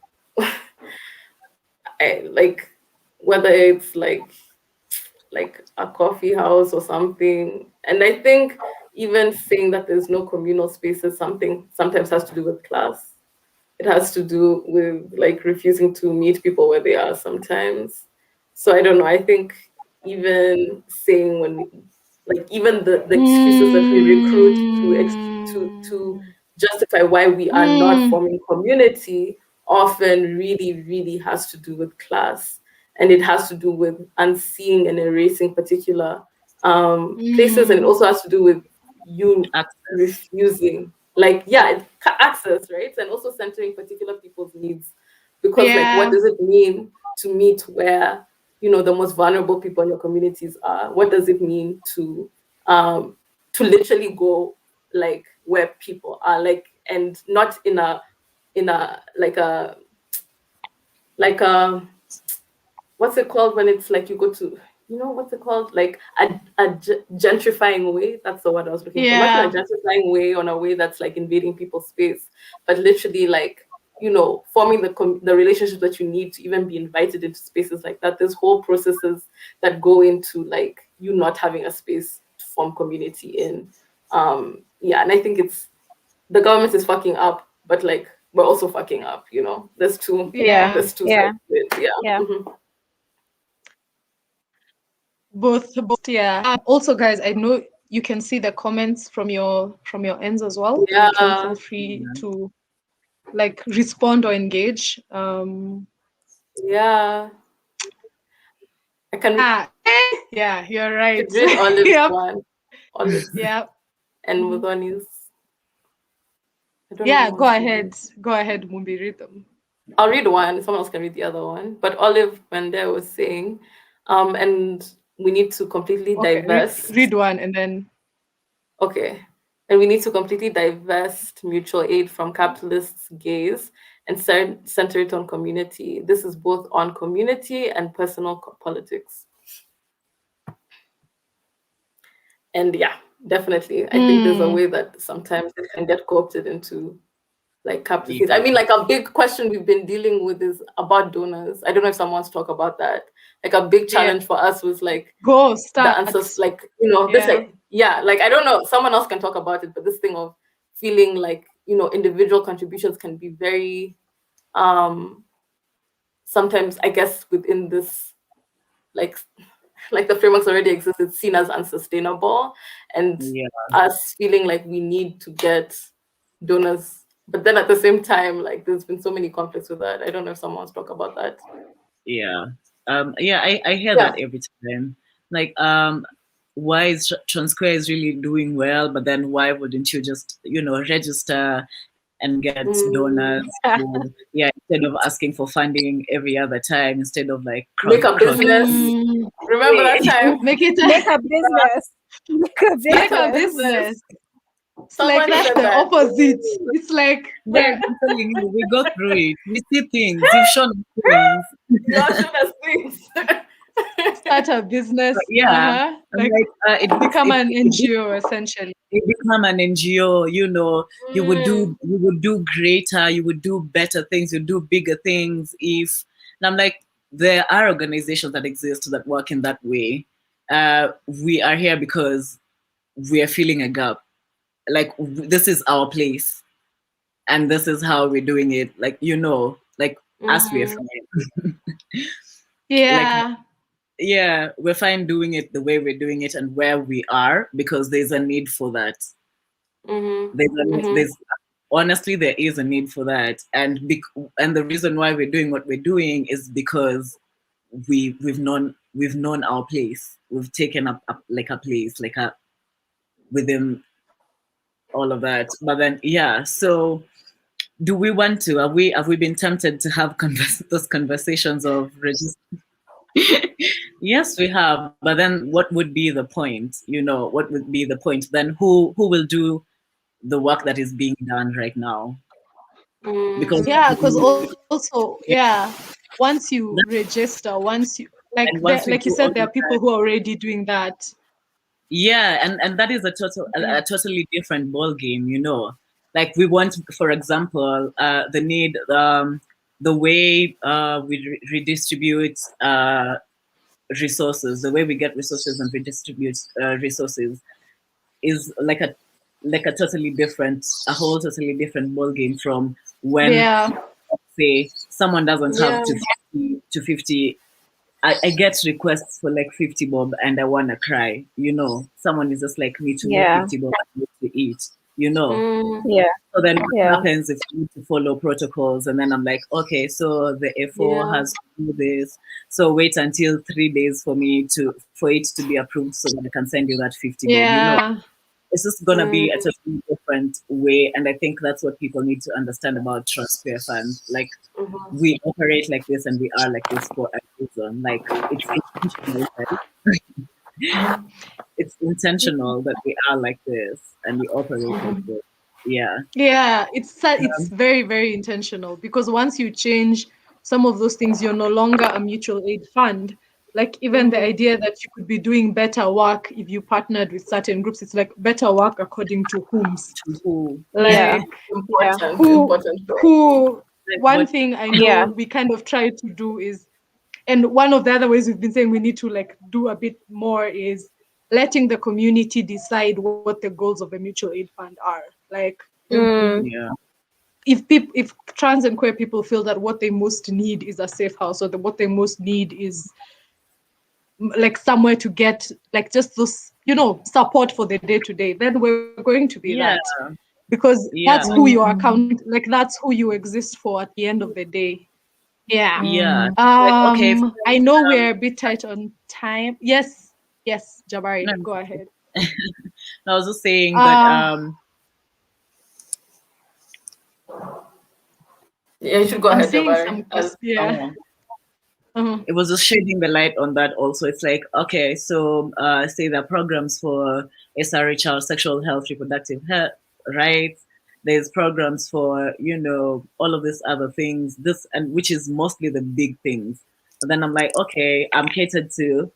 Speaker 5: like whether it's like a coffee house or something. And I think even saying that there's no communal spaces, something sometimes has to do with class. It has to do with like refusing to meet people where they are sometimes. So I don't know. I think even saying when we, like even the excuses that we recruit to
Speaker 4: Mm.
Speaker 5: justify why we are not
Speaker 4: Mm.
Speaker 5: forming community often really has to do with class, and it has to do with unseeing and erasing particular places, and it
Speaker 4: Mm.
Speaker 5: also has to do with you
Speaker 7: Access.
Speaker 5: refusing, like, yeah, access, right? And also centering particular people's needs, because like what
Speaker 4: Yeah.
Speaker 5: does it mean to meet where, you know, the most vulnerable people in your communities are? What does it mean um to literally go like where people are, like, and not in a like a what's it called when it's like you go to, you know, what's it called, like gentrifying way, that's the word I was looking for, not in a
Speaker 4: Yeah.
Speaker 5: gentrifying way, on a way that's like invading people's space, but literally like, you know, forming the relationships that you need to even be invited into spaces like that. There's whole processes that go into like you not having a space to form community in. Yeah, and I think it's the government is fucking up, but like we're also fucking up, you know.
Speaker 6: Yeah.
Speaker 4: Yeah.
Speaker 5: There's two
Speaker 6: Yeah.
Speaker 5: sides to it. Yeah.
Speaker 6: Yeah.
Speaker 4: Both, yeah. Also, guys, I know you can see the comments from your ends as well. You can
Speaker 5: Yeah.
Speaker 4: feel free
Speaker 7: Yeah.
Speaker 4: to like respond or engage.
Speaker 5: Yeah. I can
Speaker 4: Ah, yeah, you're right.
Speaker 5: could read Olive's
Speaker 4: Yep,
Speaker 5: one. Olive's
Speaker 4: yep.
Speaker 5: and
Speaker 4: Mhm.
Speaker 5: Mudhoni's. I don't know who
Speaker 4: Yeah,
Speaker 5: wants to read.
Speaker 4: go ahead, Mumbi, read them.
Speaker 5: I'll read one, someone else can read the other one. But Olive Wende was saying, and we need to completely
Speaker 4: Okay,
Speaker 5: divest.
Speaker 4: read one and then
Speaker 5: Okay. And we need to completely divest mutual aid from capitalists' gaze and center it on community. This is both on community and personal politics. And yeah, definitely. I think there's a
Speaker 4: mm,
Speaker 5: way that sometimes it can get co-opted into like capitalist needs. I
Speaker 7: Yeah.
Speaker 5: mean, like a big question we've been dealing with is about donors. I don't know if someone's talk about that. Like a big
Speaker 4: yeah.
Speaker 5: challenge for us was like
Speaker 4: Go
Speaker 5: the
Speaker 4: start.
Speaker 5: answers, like, you know, this
Speaker 4: Yeah.
Speaker 5: like, yeah, like I don't know, someone else can talk about it, but this thing of feeling like, you know, individual contributions can be very sometimes, I guess, within this like like the frameworks already exist, it's seen as unsustainable, and
Speaker 7: Yeah.
Speaker 5: us feeling like we need to get donors, but then at the same time, like there's been so many conflicts with that. I don't know if someone's talk about that.
Speaker 7: Yeah. Yeah, I hear
Speaker 5: Yeah.
Speaker 7: that every time. Like, why is Transquare is really doing well, but then why wouldn't you just, you know, register and get donors. Instead of asking for funding every other time, instead of like
Speaker 5: Make a business. Remember that time?
Speaker 4: Make it
Speaker 6: Make a business.
Speaker 4: make a business. It's like
Speaker 5: Somebody
Speaker 4: that's
Speaker 5: said
Speaker 4: the
Speaker 5: that.
Speaker 4: opposite. It's like
Speaker 7: Babe, I'm telling you, we go through it. We see things. You've shown us things.
Speaker 5: You all should have things.
Speaker 4: start a business.
Speaker 7: But yeah, I'm
Speaker 4: Like
Speaker 7: it
Speaker 4: become an
Speaker 7: it
Speaker 4: NGO essentially.
Speaker 7: become an NGO. You know, you would do greater, you would do better things, you do bigger things. If and I'm like, there are organizations that exist that work in that way. We are here because we are filling a gap. Like this is our place, and this is how we're doing it. Like us, we're fine.
Speaker 4: Yeah.
Speaker 7: Yeah, we're fine doing it the way we're doing it and where we are because there's a need for that. There's honestly there is a need for that, and the reason why we're doing what we're doing is because we've known our place. We've taken up like a place, like a within all of that. But then so do we want to? Have we been tempted to have those conversations of Yes, we have. But then what would be the point? What would be the point? Then who will do the work that is being done right now? Because
Speaker 4: also once you register, once you like you said, there are people who are already doing that.
Speaker 7: Yeah, and that is a totally different ball game, Like we want, for example, the need, the way we redistribute resources, the way we get resources and redistribute resources is like a whole totally different ball game from when say someone doesn't have to 50. I get requests for like 50 bob and I want to cry, someone is just like me to 50 bob to eat, So then what happens if you need to follow protocols? And then I'm like, okay, so the A4 has to do this. So wait until 3 days for it to be approved so that I can send you that 50 bob, It's just going to be a totally different way. And I think that's what people need to understand about TransQueer Fund. Like, we operate like this and we are like this for a reason. Like, it's intentional, right? It's intentional that we are like this and we operate like this.
Speaker 4: Yeah, it's very, very intentional because once you change some of those things, you're no longer a mutual aid fund. Like even the idea that you could be doing better work if you partnered with certain groups, it's like better work according to whom's. Like who one thing I know we kind of try to do is, and one of the other ways we've been saying we need to like do a bit more is letting the community decide what the goals of a mutual aid fund are. Like if trans and queer people feel that what they most need is a safe house, or that what they most need is like somewhere to get like just those support for the day-to-day, then we're going to be that, because that's who you are like that's who you exist for at the end of the day. Like, okay, I know we're a bit tight on time. Yes Jabari, go ahead.
Speaker 7: I was just saying that
Speaker 5: you should go ahead, Jabari.
Speaker 7: It was just shedding the light on that also. It's like, okay, so say there are programs for SRH, sexual health, reproductive health, rights. There's programs for, all of these other things, and which is mostly the big things. But then I'm like, okay, I'm catered to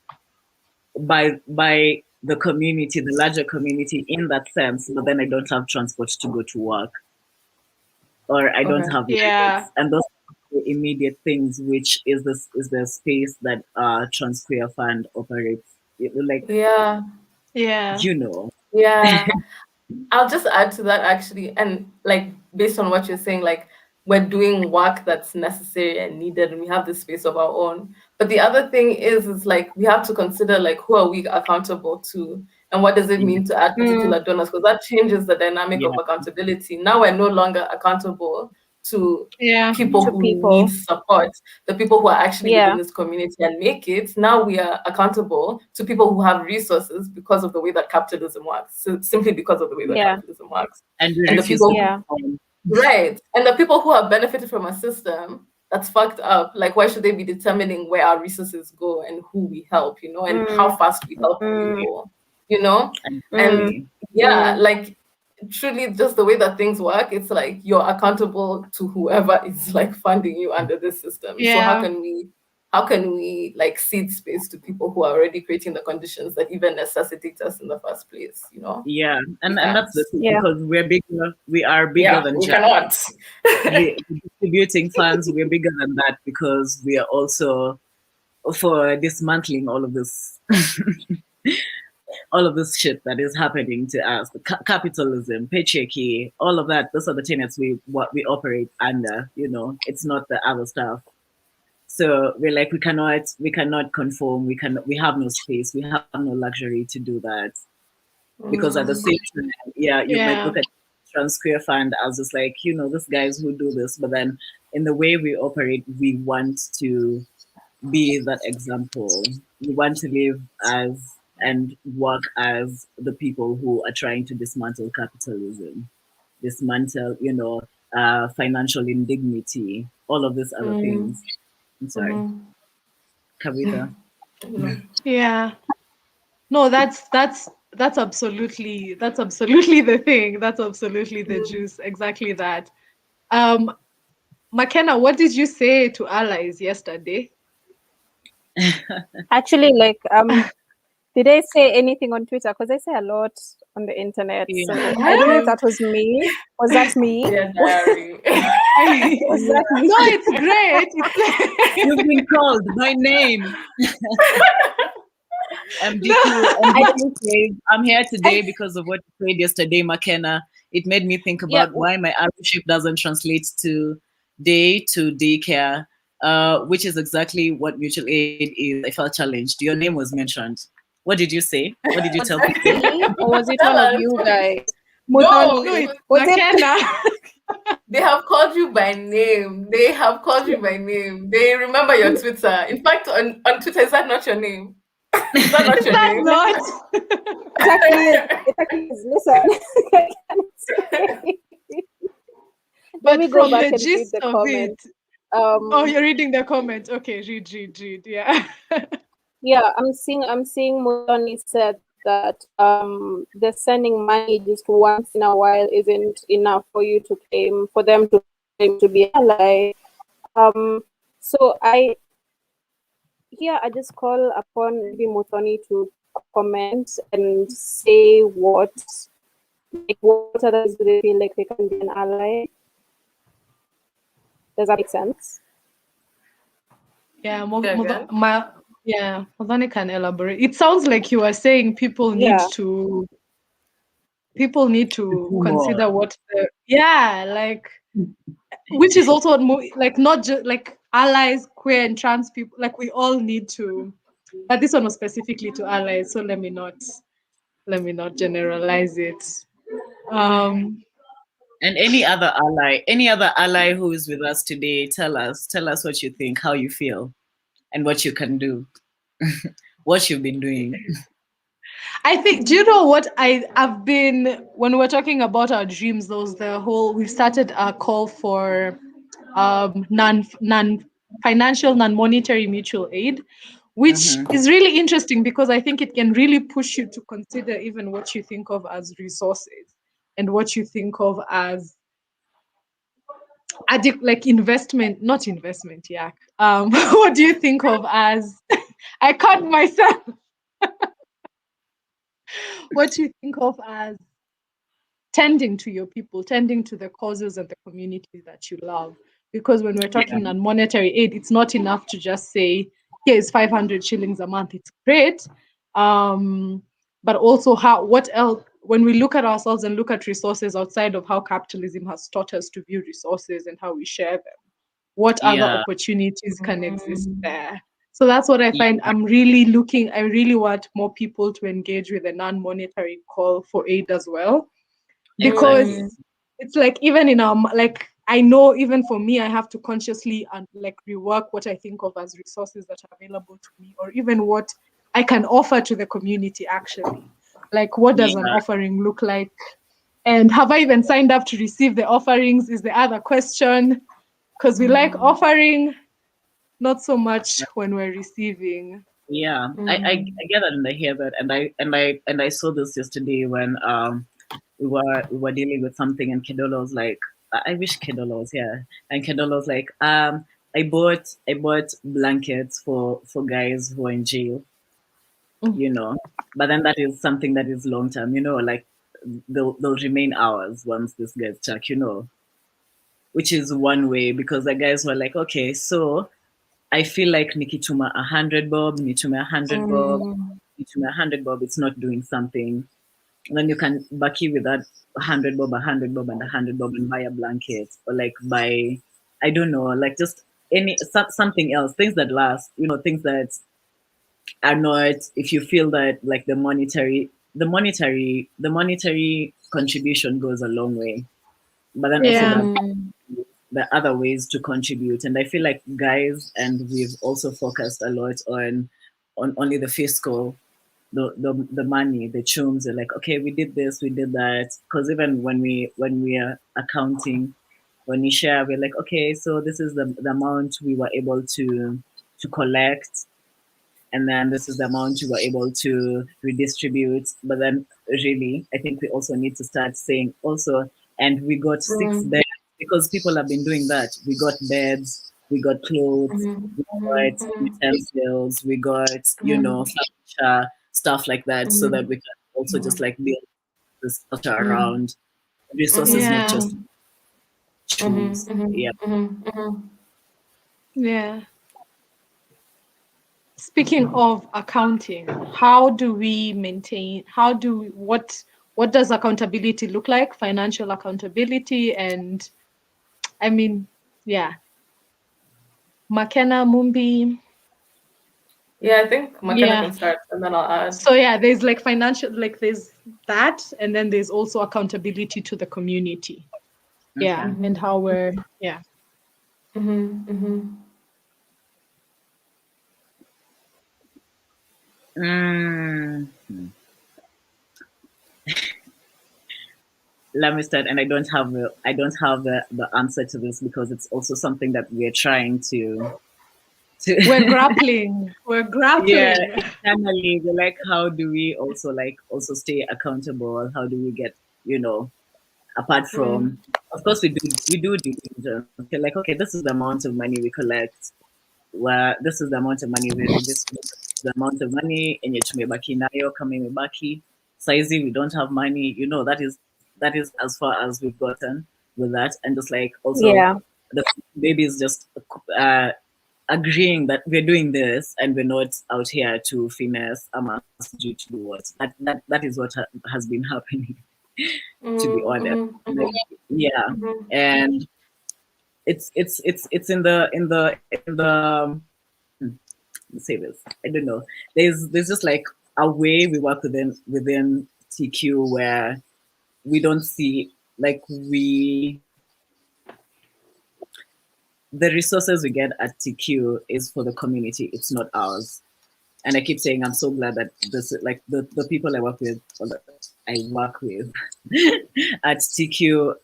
Speaker 7: by the community, the larger community in that sense, but then I don't have transport to go to work. Or I don't have lights. And those are the immediate things, which is the space that TransQueer Fund operates.
Speaker 5: I'll just add to that actually, and like based on what you're saying, like we're doing work that's necessary and needed, and we have this space of our own. But the other thing is like we have to consider like who are we accountable to, and what does it mean to add particular donors, because that changes the dynamic of accountability. Now we're no longer accountable to people who need support, the people who are actually within this community and make it. Now we are accountable to people who have resources because of the way that capitalism works, simply because of the way that capitalism works.
Speaker 7: And the people
Speaker 5: Right. And the people who have benefited from a system that's fucked up, like why should they be determining where our resources go and who we help, and how fast we help people, And
Speaker 7: Exactly.
Speaker 5: yeah, like truly just the way that things work, it's like you're accountable to whoever is like funding you under this system. So
Speaker 4: Yeah.
Speaker 5: how can we like cede space to people who are already creating the conditions that even necessitate us in the first place,
Speaker 7: Yeah,
Speaker 5: We
Speaker 7: and
Speaker 5: can't.
Speaker 7: that's the thing
Speaker 6: Yeah.
Speaker 7: because we are bigger
Speaker 5: Yeah,
Speaker 7: than
Speaker 5: we
Speaker 7: just
Speaker 5: cannot.
Speaker 7: distributing funds. We're bigger than that because we are also for dismantling all of this all of this shit that is happening to us, the capitalism, patriarchy, all of that. Those are the tenets what we operate under. It's not the other stuff. So we're like we cannot conform. We have no space. We have no luxury to do that because at the same time, yeah, you might
Speaker 4: Yeah.
Speaker 7: look at trans queer fund as just like these guys who do this, but then in the way we operate, we want to be that example. We want to live as and work as the people who are trying to dismantle capitalism, dismantle, financial indignity, all of these other things. I'm sorry, Kavita.
Speaker 4: Yeah. No, that's absolutely the thing. That's absolutely the juice. Exactly that. McKenna, what did you say to allies yesterday?
Speaker 6: Actually, like, did I say anything on Twitter? Because I say a lot on the internet.
Speaker 7: Yeah.
Speaker 6: So
Speaker 4: You
Speaker 6: I don't know if
Speaker 4: do.
Speaker 6: that was me. Was that me?
Speaker 5: Dear diary.
Speaker 6: Was that me?
Speaker 4: No, it's great. It's
Speaker 7: You've been called by name. MDQ,
Speaker 6: I
Speaker 7: MDQ says, I'm here today because of what you said yesterday, McKenna. It made me think
Speaker 6: yeah.
Speaker 7: about why my arrowship doesn't translate to daycare, which is exactly what mutual aid is. I felt challenged. Your name was mentioned. What did you say? What did you
Speaker 6: Was
Speaker 7: tell
Speaker 6: that
Speaker 7: people?
Speaker 6: me or was it
Speaker 5: Tell
Speaker 6: one of
Speaker 5: us.
Speaker 6: you guys?
Speaker 5: No,
Speaker 4: no,
Speaker 6: Mutoni,
Speaker 4: it's
Speaker 6: was it?
Speaker 4: McKenna.
Speaker 5: they have called you by name. They have called you by name. They remember your Twitter. In fact, on Twitter, is that not your name? Is that not your
Speaker 4: That's
Speaker 5: name?
Speaker 4: not.
Speaker 6: It actually is. It actually is. Listen, I can't say. Let
Speaker 4: But
Speaker 6: me go
Speaker 4: from
Speaker 6: back
Speaker 4: the
Speaker 6: and read
Speaker 4: gist
Speaker 6: the
Speaker 4: of it,
Speaker 6: comment.
Speaker 4: oh, you're reading the comment. Okay, read. Yeah.
Speaker 6: Yeah, I'm seeing Mutoni said that the sending money just once in a while isn't enough for you to claim for them to claim to be an ally. So I just call upon maybe Mutoni to comment and say what others do they feel like they can be an ally. Does that make sense?
Speaker 4: Yeah,
Speaker 5: Again.
Speaker 4: Modani can elaborate. It sounds like you are saying
Speaker 6: Yeah.
Speaker 4: people need to
Speaker 7: Do more.
Speaker 4: consider like which is also like not just like allies, queer and trans people. Like we all need to, but this one was specifically to allies. So let me not generalize it. Um,
Speaker 7: And any other ally who is with us today, tell us what you think, how you feel, and what you can do, what you've been doing.
Speaker 4: I think, do you know what I've been, when we're talking about our dreams, those the whole, we've started a call for non-financial, non-monetary mutual aid, which is really interesting because I think it can really push you to consider even what you think of as resources and what you think of as like investment, not investment, yeah. What do you think of as I caught myself. What do you think of as tending to your people, tending to the causes and the communities that you love? Because when we're
Speaker 7: Yeah,
Speaker 4: talking on monetary aid, it's not enough to just say, here's 500 shillings a month. It's great. But also what else, when we look at ourselves and look at resources outside of how capitalism has taught us to view resources and how we share them, what other
Speaker 7: yeah,
Speaker 4: opportunities can exist there? So that's what I
Speaker 7: yeah,
Speaker 4: find. I really want more people to engage with a non-monetary call for aid as well, because
Speaker 7: exactly.
Speaker 4: it's like even in our, like, I know even for me, I have to consciously and like rework what I think of as resources that are available to me, or even what I can offer to the community actually. Like, what does an
Speaker 7: Yeah,
Speaker 4: offering look like? And have I even signed up to receive the offerings is the other question, because we like offering, not so much when we're receiving.
Speaker 7: Yeah, I get that and I hear that, and I saw this yesterday when we were dealing with something, and Kedola was like, I wish Kedola was here, and Kedola was like, I bought blankets for guys who are in jail, you know, but then that is something that is long term, you know, like they'll remain ours once this gets checked, you know, which is one way because the guys were like, okay, so I feel like Nikituma 100 bob, Nituma 100 bob, Nituma 100 bob, it's not doing something. And then you can bucky with that 100 bob, 100 bob, and 100 bob and buy a blanket or like buy, I don't know, like just something else, things that last, you know, things that are not, if you feel that like the monetary contribution goes a long way. But then also
Speaker 4: Yeah.
Speaker 7: the other ways to contribute. And I feel like guys, and we've also focused a lot on only the fiscal, the money, the chums are like, okay, we did this, we did that. Because even when we are accounting, when we share, we're like, okay, so this is the amount we were able to collect, and then this is the amount you were able to redistribute. But then really, I think we also need to start saying also, and we got 6 beds because people have been doing that. We got beds, we got clothes, we got utensils, we got, you know, furniture, stuff like that, so that we can also just like build this culture around resources, not
Speaker 4: Yeah.
Speaker 7: just shoes. Yeah.
Speaker 4: Yeah. Speaking of accounting, how do we maintain, what does accountability look like? Financial accountability, and I mean, yeah. McKenna, Mumbi.
Speaker 5: Yeah, I think McKenna
Speaker 4: Yeah.
Speaker 5: can start and then I'll add.
Speaker 4: So yeah, there's like financial, like there's that, and then there's also accountability to the community. Yeah,
Speaker 7: Okay.
Speaker 4: and how we're, yeah.
Speaker 7: Mm. Let me start, and I don't have the answer to this because it's also something that we're trying to
Speaker 4: We're grappling. We're grappling.
Speaker 7: yeah, internally we're like, how do we also like also stay accountable? How do we get, you know, apart from, of course we do due diligence. Okay, like, okay, this is the amount of money we collect, where this is the amount of money we redistribute, the amount of money enye tumebaki nayo kama imebaki saizi we don't have money, you know, that is as far as we've gotten with that. And just like also
Speaker 6: Yeah.
Speaker 7: the baby is just agreeing that we're doing this and we're not out here to finesse Amas due to do what that is what has been happening to be honest. Like, yeah. And it's in the say this, I don't know, there's just like a way we work within TQ where we don't see like the resources we get at TQ is for the community, it's not ours. And I keep saying I'm so glad that this, like the people I work with at TQ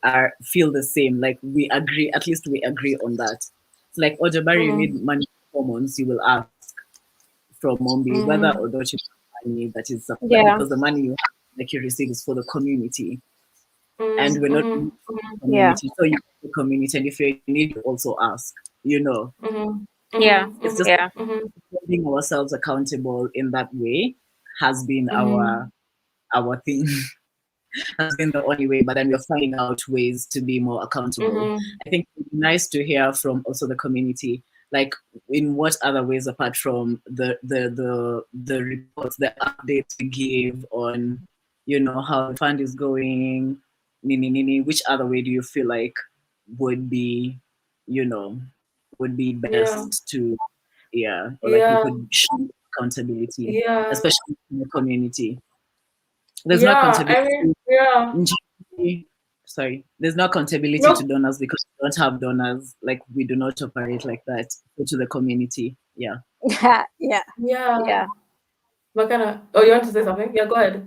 Speaker 7: feel the same. Like we agree, at least we agree on that. It's like, Ojabari, you need money for hormones, you will ask from Mombi whether or not you have money that is something,
Speaker 6: Yeah.
Speaker 7: because the money you have, like you receive is for the community. And we're not in the
Speaker 6: Yeah.
Speaker 7: community. So you the community, and if you need to also ask, you know.
Speaker 6: Yeah.
Speaker 7: It's just
Speaker 6: Yeah.
Speaker 7: holding ourselves accountable in that way has been our thing. Has been the only way, but then we're finding out ways to be more accountable. I think it's nice to hear from also the community, like in what other ways apart from the reports, the updates we give on, you know, how the fund is going, nini, which other way do you feel like would be, you know, would be best to, or like we could show accountability, especially in the community. There's no accountability. Sorry, there's no accountability to donors because we don't have donors. Like we do not operate like that. Go to the community. Yeah.
Speaker 6: Yeah.
Speaker 5: Yeah. McKenna, oh, you want to say something? Yeah, go ahead.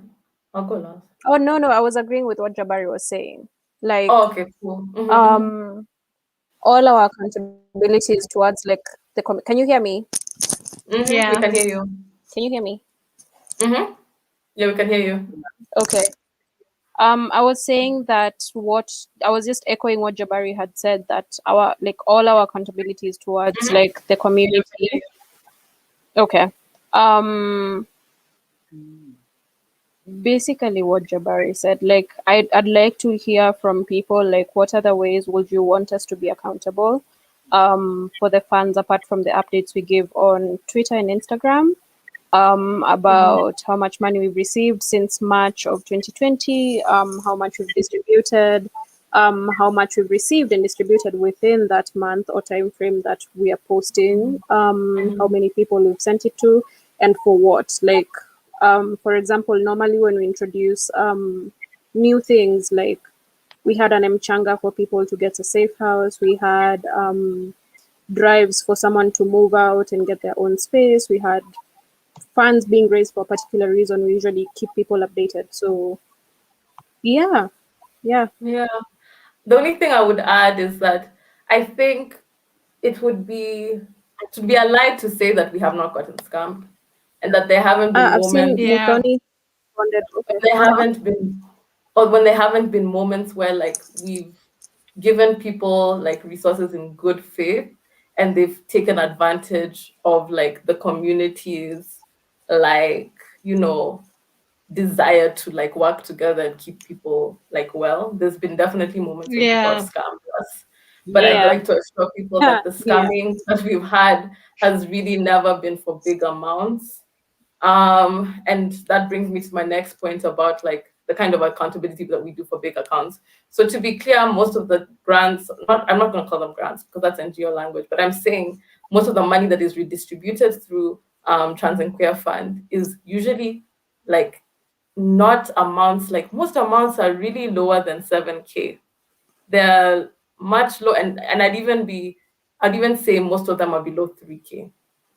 Speaker 5: I'll go last.
Speaker 6: Oh no, I was agreeing with what Jabari was saying. Like,
Speaker 5: Oh, okay, cool.
Speaker 6: um, all our accountabilities towards like can you hear me?
Speaker 5: We
Speaker 4: Yeah.
Speaker 5: can hear you.
Speaker 6: Can you hear me?
Speaker 5: Mm-hmm. Yeah, we can hear you.
Speaker 6: Okay. I was saying that what I was just echoing what Jabari had said, that our like all our accountabilities towards like the community. Okay. Um, basically what Jabari said, like I'd like to hear from people like what other ways would you want us to be accountable for the funds apart from the updates we give on Twitter and Instagram. About how much money we've received since March of 2020, how much we've distributed, how much we've received and distributed within that month or time frame that we are posting, how many people we've sent it to, and for what. Like, for example, normally when we introduce new things, like we had an mchanga for people to get a safe house, we had drives for someone to move out and get their own space, we had funds being raised for a particular reason. We usually keep people updated. So yeah.
Speaker 5: Yeah. The only thing I would add is that I think it would be a lie to say that we have not gotten scammed and that there haven't been
Speaker 6: I've seen
Speaker 5: moments
Speaker 4: Yeah.
Speaker 6: Mutoni responded.
Speaker 5: when
Speaker 6: Okay.
Speaker 5: there haven't been or when there haven't been moments where like we've given people like resources in good faith and they've taken advantage of like the communities like you know desire to like work together and keep people like well. There's been definitely moments when people have
Speaker 4: Yeah.
Speaker 5: scammed us, but I'd
Speaker 6: Yeah.
Speaker 5: like to assure people that the
Speaker 6: Yeah.
Speaker 5: scamming that we've had has really never been for big amounts. And that brings me to my next point about like the kind of accountability that we do for big accounts. So to be clear, most of the grants, I'm not going to call them grants because that's NGO language, but I'm saying most of the money that is redistributed through Trans and Queer Fund is usually like not amounts, like most amounts are really lower than 7K. They're much low, and I'd even say most of them are below 3K. I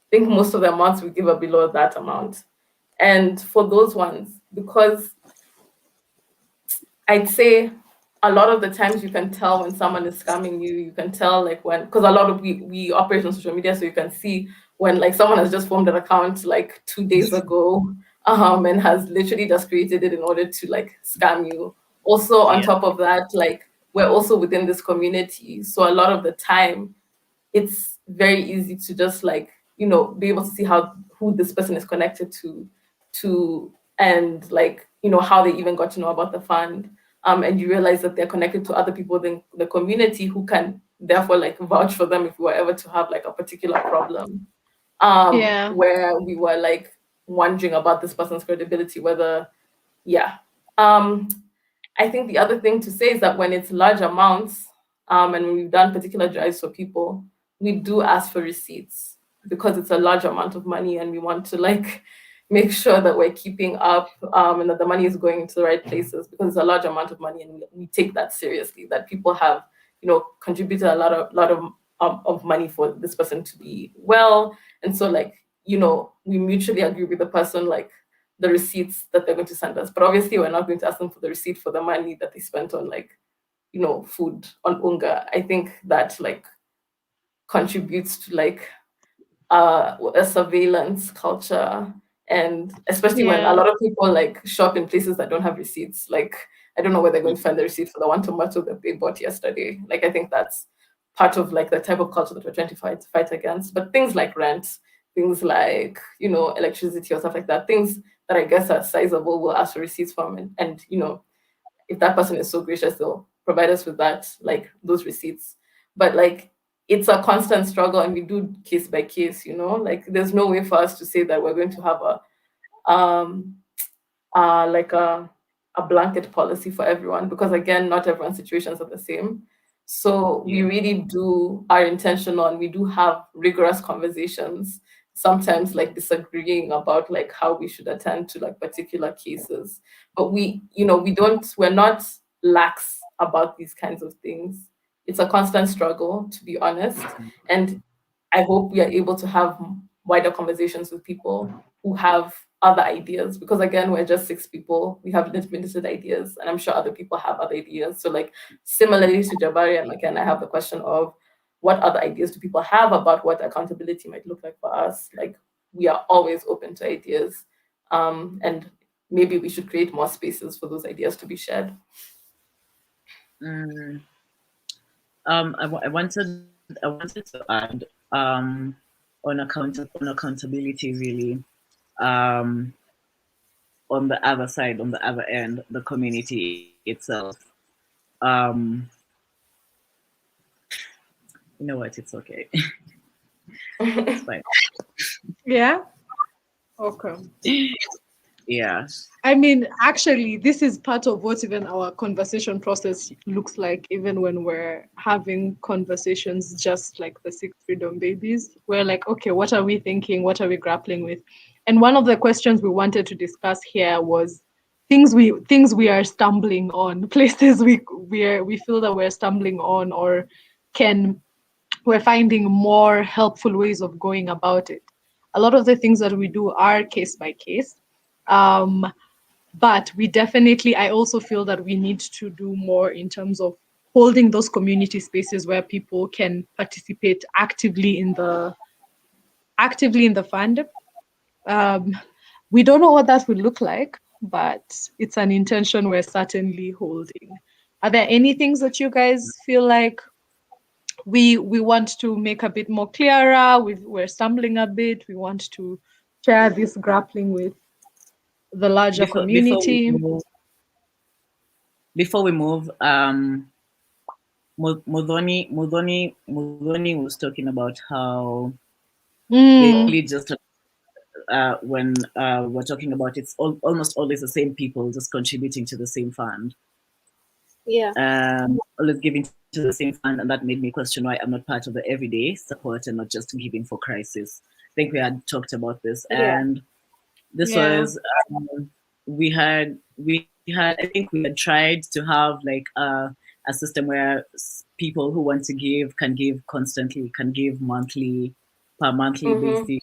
Speaker 5: think most of the amounts we give are below that amount. And for those ones, because I'd say a lot of the times you can tell when someone is scamming you. You can tell like when, because a lot of we operate on social media, so you can see when like someone has just formed an account like 2 days ago, and has literally just created it in order to like scam you. Also, on
Speaker 7: Yeah.
Speaker 5: top of that, like we're also within this community, so a lot of the time it's very easy to just like be able to see how who this person is connected to and like how they even got to know about the fund, and you realize that they're connected to other people in the community who can therefore like vouch for them if we were ever to have like a particular problem,
Speaker 4: Yeah.
Speaker 5: where we were like wondering about this person's credibility, whether yeah. um I think the other thing to say is that when it's large amounts, and when we've done particular drives for people, we do ask for receipts because it's a large amount of money, and we want to like make sure that we're keeping up, and that the money is going into the right places because it's a large amount of money, and we take that seriously. That people have, contributed a lot of money for this person to be well, and so like we mutually agree with the person like the receipts that they're going to send us. But obviously, we're not going to ask them for the receipt for the money that they spent on like, food on Unga. I think that like contributes to like a surveillance culture, and especially when a
Speaker 4: Yeah.
Speaker 5: lot of people like shop in places that don't have receipts. Like I don't know where they're going to find the receipt for the one tomato that they bought yesterday. Like I think that's part of like the type of culture that we're trying to fight against. But things like rent, things like electricity or stuff like that, things that I guess are sizable, we'll ask for receipts from, and if that person is so gracious, they'll provide us with that, like those receipts. But like it's a constant struggle, and we do case by case, like there's no way for us to say that we're going to have um like a blanket policy for everyone, because again, not everyone's situations are the same. So we
Speaker 7: Yeah.
Speaker 5: really do are intentional, and we do have rigorous conversations, sometimes like disagreeing about like how we should attend to like particular cases. But we're not lax about these kinds of things. It's a constant struggle, to be honest. And I hope we are able to have wider conversations with people who have other ideas, because again, we're just 6 people, we have limited ideas, and I'm sure other people have other ideas. So like similarly to Jabari and McKenna, I have the question of what other ideas do people have about what accountability might look like for us. Like, we are always open to ideas, and maybe we should create more spaces for those ideas to be shared.
Speaker 7: Mm, I wanted to add on accountability really, um, on the other side, on the other end, the community itself. Um, you know what? It's okay. It's fine.
Speaker 4: Yeah. Okay.
Speaker 7: Yeah.
Speaker 4: I mean, actually, this is part of what even our conversation process looks like, even when we're having conversations just like the Six Freedom Babies. We're like, okay, what are we thinking? What are we grappling with? And one of the questions we wanted to discuss here was things we are stumbling on, places we feel that we're stumbling on, or can we're finding more helpful ways of going about it. A lot of the things that we do are case by case. But we definitely, I also feel that we need to do more in terms of holding those community spaces where people can participate actively in the fund. We don't know what that would look like, but it's an intention we're certainly holding. Are there any things that you guys feel like we want to make a bit more clearer? We're stumbling a bit. We want to share this grappling with the larger
Speaker 7: Before before we
Speaker 4: community.
Speaker 7: move, before we move, Mudhoni was talking about how basically just when we're talking about it's almost always the same people just contributing to the same fund.
Speaker 6: Yeah.
Speaker 7: Always giving to the same fund, and that made me question why I'm not part of the everyday support and not just giving for crisis. I think we had talked about this,
Speaker 6: Yeah.
Speaker 7: and this
Speaker 4: Yeah.
Speaker 7: was I think we had tried to have like a system where people who want to give can give constantly, can give monthly, per monthly basis,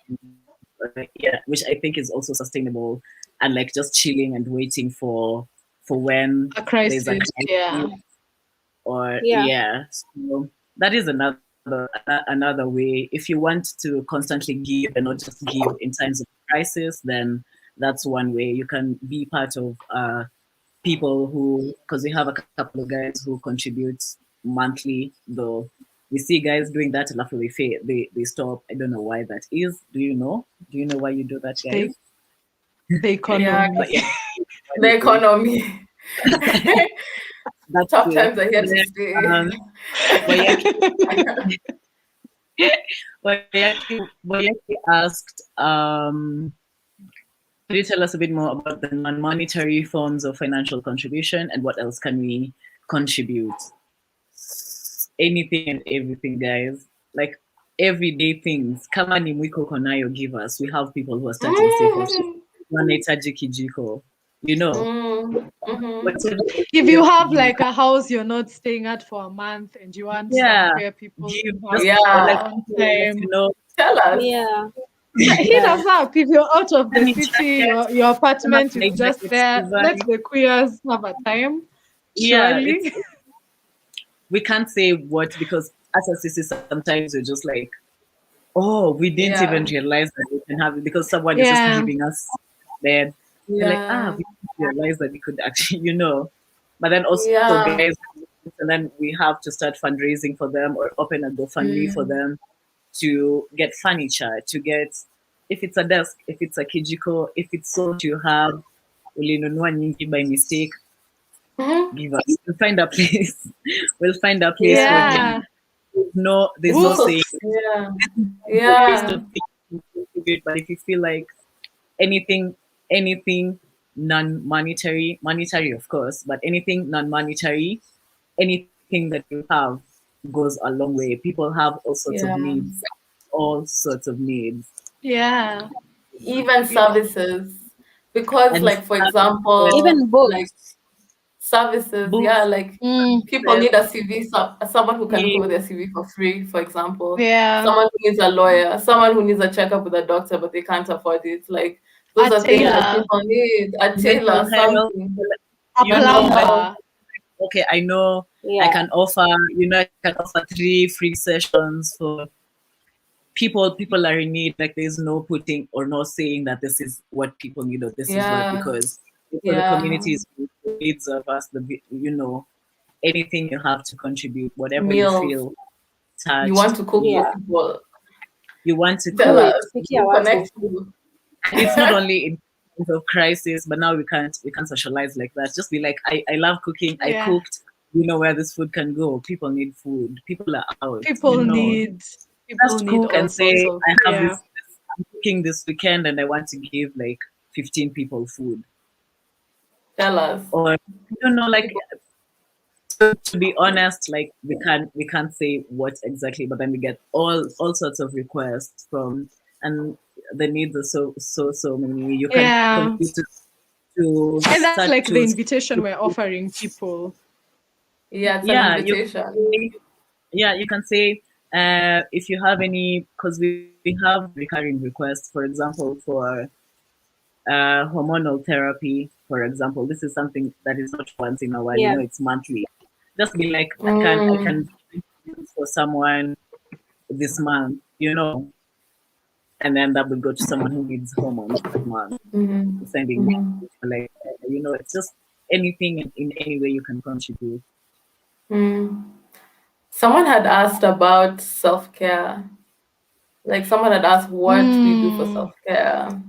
Speaker 7: yeah, which I think is also sustainable, and like just chilling and waiting for when
Speaker 4: A
Speaker 7: there's a
Speaker 4: crisis.
Speaker 7: crisis,
Speaker 4: Yeah.
Speaker 7: or
Speaker 6: Yeah.
Speaker 7: yeah. So that is another way. If you want to constantly give and not just give in times of crisis, then that's one way. You can be part of people who, because we have a couple of guys who contribute monthly, though we see guys doing that and after they stop. I don't know why that is. Do you know why you do that,
Speaker 4: The,
Speaker 7: guys?
Speaker 4: the
Speaker 5: Yeah,
Speaker 4: economy.
Speaker 7: But yeah,
Speaker 5: the economy.
Speaker 7: that's
Speaker 5: Tough
Speaker 7: it.
Speaker 5: times are here to
Speaker 7: Yeah,
Speaker 5: stay.
Speaker 7: Wayaki asked, could you tell us a bit more about the non-monetary forms of financial contribution and what else can we contribute? Anything and everything, guys. Like everyday things. Kama ni mwiko konayo, give us. We have people who are starting safe. Wanahitaji kijiko. You know, whatever.
Speaker 4: If you have like a house you're not staying at for a month and you want some
Speaker 7: Yeah,
Speaker 4: queer people
Speaker 7: give
Speaker 4: to have
Speaker 7: just
Speaker 5: Yeah.
Speaker 4: on
Speaker 7: let
Speaker 4: time,
Speaker 7: you know.
Speaker 5: Tell us.
Speaker 6: Yeah.
Speaker 4: hit
Speaker 6: Yeah.
Speaker 4: us up. If you're out of the
Speaker 7: Let me
Speaker 4: city,
Speaker 7: check.
Speaker 4: your apartment
Speaker 7: Like
Speaker 4: is just there. Let
Speaker 7: survive.
Speaker 4: the queers have a time.
Speaker 7: Yeah,
Speaker 4: Surely.
Speaker 7: we can't say what, because as a CC sometimes we're just like, oh, we didn't
Speaker 5: Yeah.
Speaker 7: even realize that we can have it because someone is just
Speaker 4: Yeah.
Speaker 7: giving us bed. We're like,
Speaker 5: Yeah.
Speaker 7: we didn't realize that we could actually, But then also
Speaker 5: Yeah.
Speaker 7: guys, and then we have to start fundraising for them or open a GoFundMe for them to get furniture, to get, if it's a desk, if it's a kijiko, if it's so you have ulinunua nyingi by mistake, give us. We'll find a place. We'll find a place for
Speaker 4: Yeah.
Speaker 7: them. There's no saying.
Speaker 5: Yeah.
Speaker 7: Ways
Speaker 5: Yeah.
Speaker 7: to contribute, but if you feel like anything non-monetary, monetary of course, but anything non-monetary, anything that you have goes a long way. People have all sorts of
Speaker 5: Yeah.
Speaker 7: needs, all sorts of needs.
Speaker 4: Yeah.
Speaker 5: Even services. Because
Speaker 7: And
Speaker 5: like for example,
Speaker 6: Even
Speaker 5: like
Speaker 6: books.
Speaker 5: services,
Speaker 7: books,
Speaker 5: yeah, like people need a CV, someone who can look over their CV for free, for example.
Speaker 4: Yeah.
Speaker 5: Someone who needs a lawyer, someone who needs a checkup with a doctor, but they can't afford it. Like Those
Speaker 4: A
Speaker 5: are things that
Speaker 4: tailor,
Speaker 5: people need. A
Speaker 7: Mental
Speaker 5: tailor,
Speaker 7: health,
Speaker 5: something.
Speaker 4: a
Speaker 7: you know, like,
Speaker 4: plumber.
Speaker 7: okay, I know I
Speaker 6: Yeah.
Speaker 7: can offer, I can offer 3 free sessions for people are in need. Like, there's no putting or no saying that this is what people need or this is what,
Speaker 5: Yeah.
Speaker 7: because for the
Speaker 5: Yeah.
Speaker 7: communities, the needs of us, anything you have to contribute, whatever you
Speaker 5: Meals.
Speaker 7: feel
Speaker 5: You
Speaker 7: touched,
Speaker 5: want to cook
Speaker 6: Yeah.
Speaker 5: for people.
Speaker 7: you want to
Speaker 5: Tell
Speaker 7: cook.
Speaker 6: Wait,
Speaker 5: us.
Speaker 6: Pikia
Speaker 5: We'll
Speaker 6: Watu.
Speaker 5: connect you.
Speaker 7: And it's not only in times of crisis, but now we can't socialize like that. Just be like, I love cooking. I
Speaker 4: Yeah.
Speaker 7: cooked. You know where this food can go. People need food. People are out.
Speaker 4: People need
Speaker 7: Just cook
Speaker 4: all
Speaker 7: and
Speaker 4: sorts
Speaker 7: say,
Speaker 4: of,
Speaker 7: I have
Speaker 4: yeah.
Speaker 7: I'm cooking this weekend and I want to give like 15 people food.
Speaker 5: Tell us.
Speaker 7: Or like, to be honest, like, we can't say what exactly, but then we get all sorts of requests from, and the needs are so many. You can
Speaker 4: Yeah.
Speaker 7: contribute to
Speaker 4: And that's
Speaker 7: start
Speaker 4: like
Speaker 7: to
Speaker 4: the invitation we're offering people.
Speaker 5: Yeah, it's
Speaker 7: yeah,
Speaker 5: an invitation.
Speaker 7: you can say, if you have any, because we have recurring requests, for example, for hormonal therapy, for example. This is something that is not once in a while,
Speaker 6: Yeah.
Speaker 7: it's monthly. Just be like, I
Speaker 5: Mm.
Speaker 7: can for someone this month, and then that will go to someone who needs hormones that month.
Speaker 5: Mhm.
Speaker 7: Sending
Speaker 5: Mhm.
Speaker 7: like, it's just anything in any way you can contribute.
Speaker 5: Mm. Someone had asked about self-care. Like, someone had asked what we do for self-care.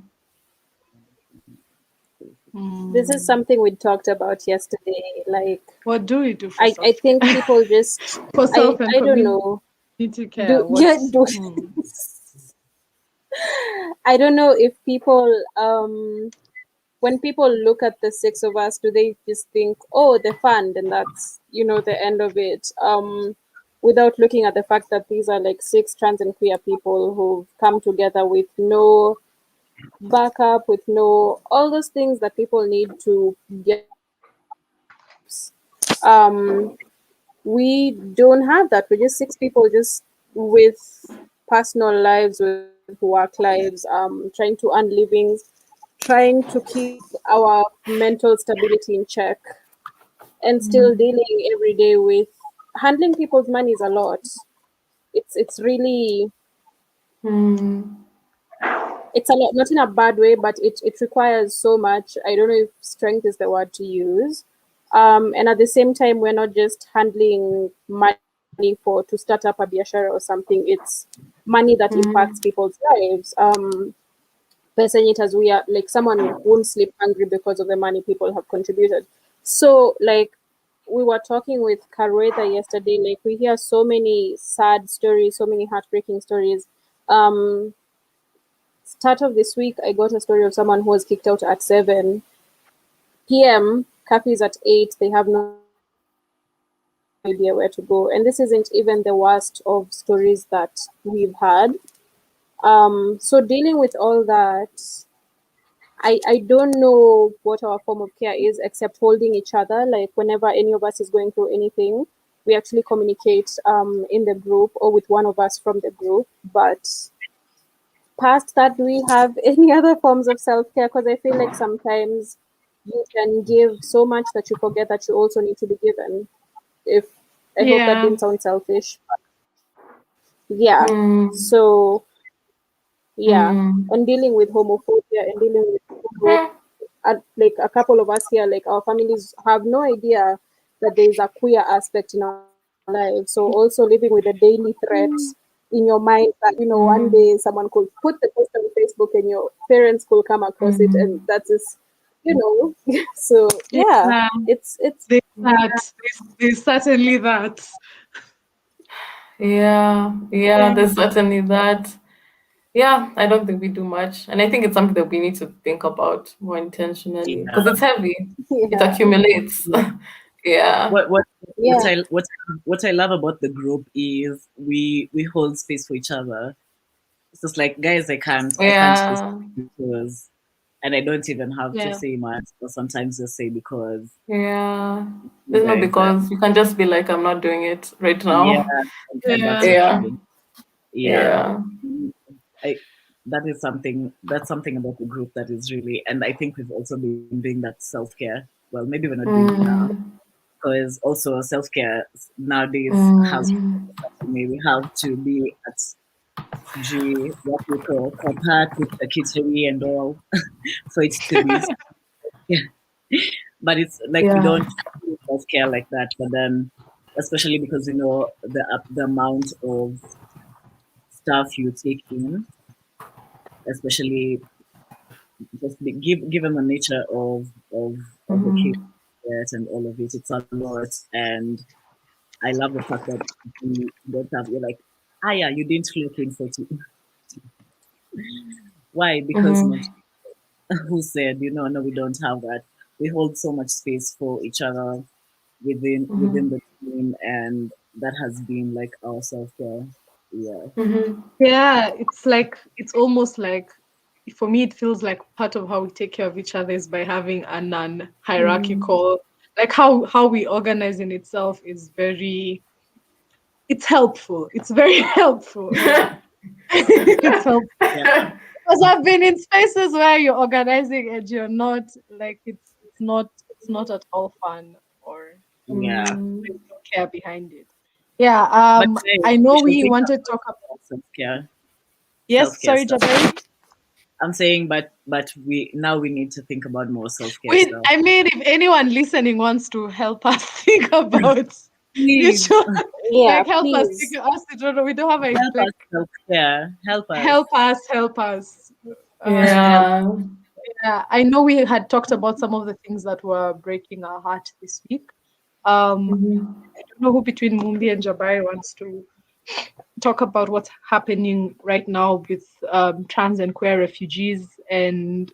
Speaker 6: This is something we talked about yesterday. Like,
Speaker 4: What do we do for
Speaker 6: I think people just
Speaker 4: for self and
Speaker 6: I don't know.
Speaker 4: community care?
Speaker 6: I don't know if people when people look at the 6 of us, do they just think, oh, the fund, and that's the end of it, without looking at the fact that these are like 6 trans and queer people who've come together with no backup, with no all those things that people need to get. We don't have that. We're just 6 people, just with personal lives, with work lives, trying to earn livings, trying to keep our mental stability in check, and still dealing every day with handling people's money is a lot. It's really
Speaker 5: Mm.
Speaker 6: it's a lot, not in a bad way, but it requires so much. I don't know if strength is the word to use. And at the same time, we're not just handling money to start up a biashara or something. It's money that impacts people's lives. Passing it as we are, like, someone won't sleep hungry because of the money people have contributed. So, like, we were talking with Karueta yesterday, like, we hear so many sad stories, so many heartbreaking stories. Start of this week, I got a story of someone who was kicked out at 7 p.m. Curfew is at 8. They have no idea where to go. And this isn't even the worst of stories that we've had. So dealing with all that, I don't know what our form of care is except holding each other. Like, whenever any of us is going through anything, we actually communicate in the group or with one of us from the group. But past that, do we have any other forms of self-care? Because I feel like sometimes you can give so much that you forget that you also need to be given. If I hope that didn't sound selfish. Yeah.
Speaker 5: Mm.
Speaker 6: So yeah.
Speaker 5: Mm.
Speaker 6: And dealing with homophobia and dealing with like a couple of us here, like, our families have no idea that there is a queer aspect in our lives. So also living with the daily threats in your mind that one day someone could put the post on Facebook and your parents could come across it, and that is so yeah, it's
Speaker 4: there's certainly that.
Speaker 5: Yeah, there's certainly that. Yeah, I don't think we do much. And I think it's something that we need to think about more intentionally because
Speaker 7: Yeah.
Speaker 5: it's heavy. It
Speaker 6: yeah,
Speaker 5: accumulates. Yeah.
Speaker 6: yeah,
Speaker 7: What I love about the group is we hold space for each other. It's just like, guys, I can't this
Speaker 5: Yeah.
Speaker 7: because, and I don't even have to
Speaker 4: Yeah.
Speaker 7: say much, or sometimes just say because
Speaker 5: Yeah.
Speaker 7: you
Speaker 5: There's no
Speaker 7: guys are,
Speaker 5: because you can just be like, I'm not doing it right
Speaker 7: yeah,
Speaker 5: now.
Speaker 7: and that's
Speaker 4: Yeah.
Speaker 5: Yeah.
Speaker 7: okay. Yeah.
Speaker 5: Yeah.
Speaker 7: I that's something about the group that is really, and I think we've also been doing that self-care. Well, maybe we're not doing it now, because also self-care nowadays has maybe have to be at what we call compact with the kitchery and all for it to be yeah. But it's like we don't do self-care like that, but then especially because the amount of stuff you take in, especially just given the nature of the case and all of it, it's a lot. And I love the fact that you don't have, you're like, ah, yeah, you didn't clock in 40. Why? Because who said, no, we don't have that. We hold so much space for each other within the team, and that has been like our self-care. Yeah.
Speaker 4: Yeah, it's almost like, for me, it feels like part of how we take care of each other is by having a non-hierarchical, like how we organize in itself is it's helpful. It's very helpful. Yeah. It's helpful.
Speaker 7: Yeah.
Speaker 4: Because I've been in spaces where you're organizing and you're not, like, it's not at all fun, or
Speaker 7: Yeah.
Speaker 4: there's no care behind it. Yeah.
Speaker 7: But
Speaker 4: I know
Speaker 7: we should
Speaker 4: we
Speaker 7: think
Speaker 4: wanted to talk about.
Speaker 7: about self-care.
Speaker 4: Yes,
Speaker 7: Self-care
Speaker 4: sorry,
Speaker 7: stuff.
Speaker 4: Jabari.
Speaker 7: I'm saying, but we need to think about more self-care
Speaker 4: Wait,
Speaker 7: stuff.
Speaker 4: I mean, if anyone listening wants to help us think about
Speaker 7: Please
Speaker 4: mutual,
Speaker 6: Yeah,
Speaker 4: help us
Speaker 6: please.
Speaker 4: think us. I don't know. We don't have a
Speaker 7: help
Speaker 4: like.
Speaker 7: us self-care. Help us.
Speaker 4: Help us.
Speaker 7: Help.
Speaker 4: Yeah, I know we had talked about some of the things that were breaking our heart this week. I don't know who between Mumbi and Jabari wants to talk about what's happening right now with trans and queer refugees, and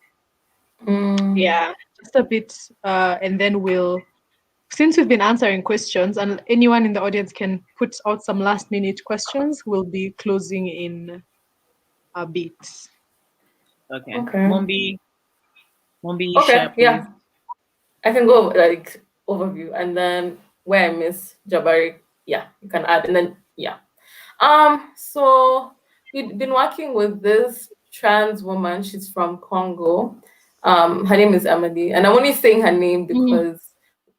Speaker 4: yeah, just a bit, and then since we've been answering questions, and anyone in the audience can put out some last minute questions, we'll be closing in a bit.
Speaker 7: Okay.
Speaker 5: Okay.
Speaker 7: Mombi,
Speaker 5: Okay,
Speaker 7: share, please.
Speaker 5: yeah. I can go like overview, and then where I miss Jabari, yeah, you can add, and then yeah. So we've been working with this trans woman. She's from Congo. Her name is Emily, and I'm only saying her name because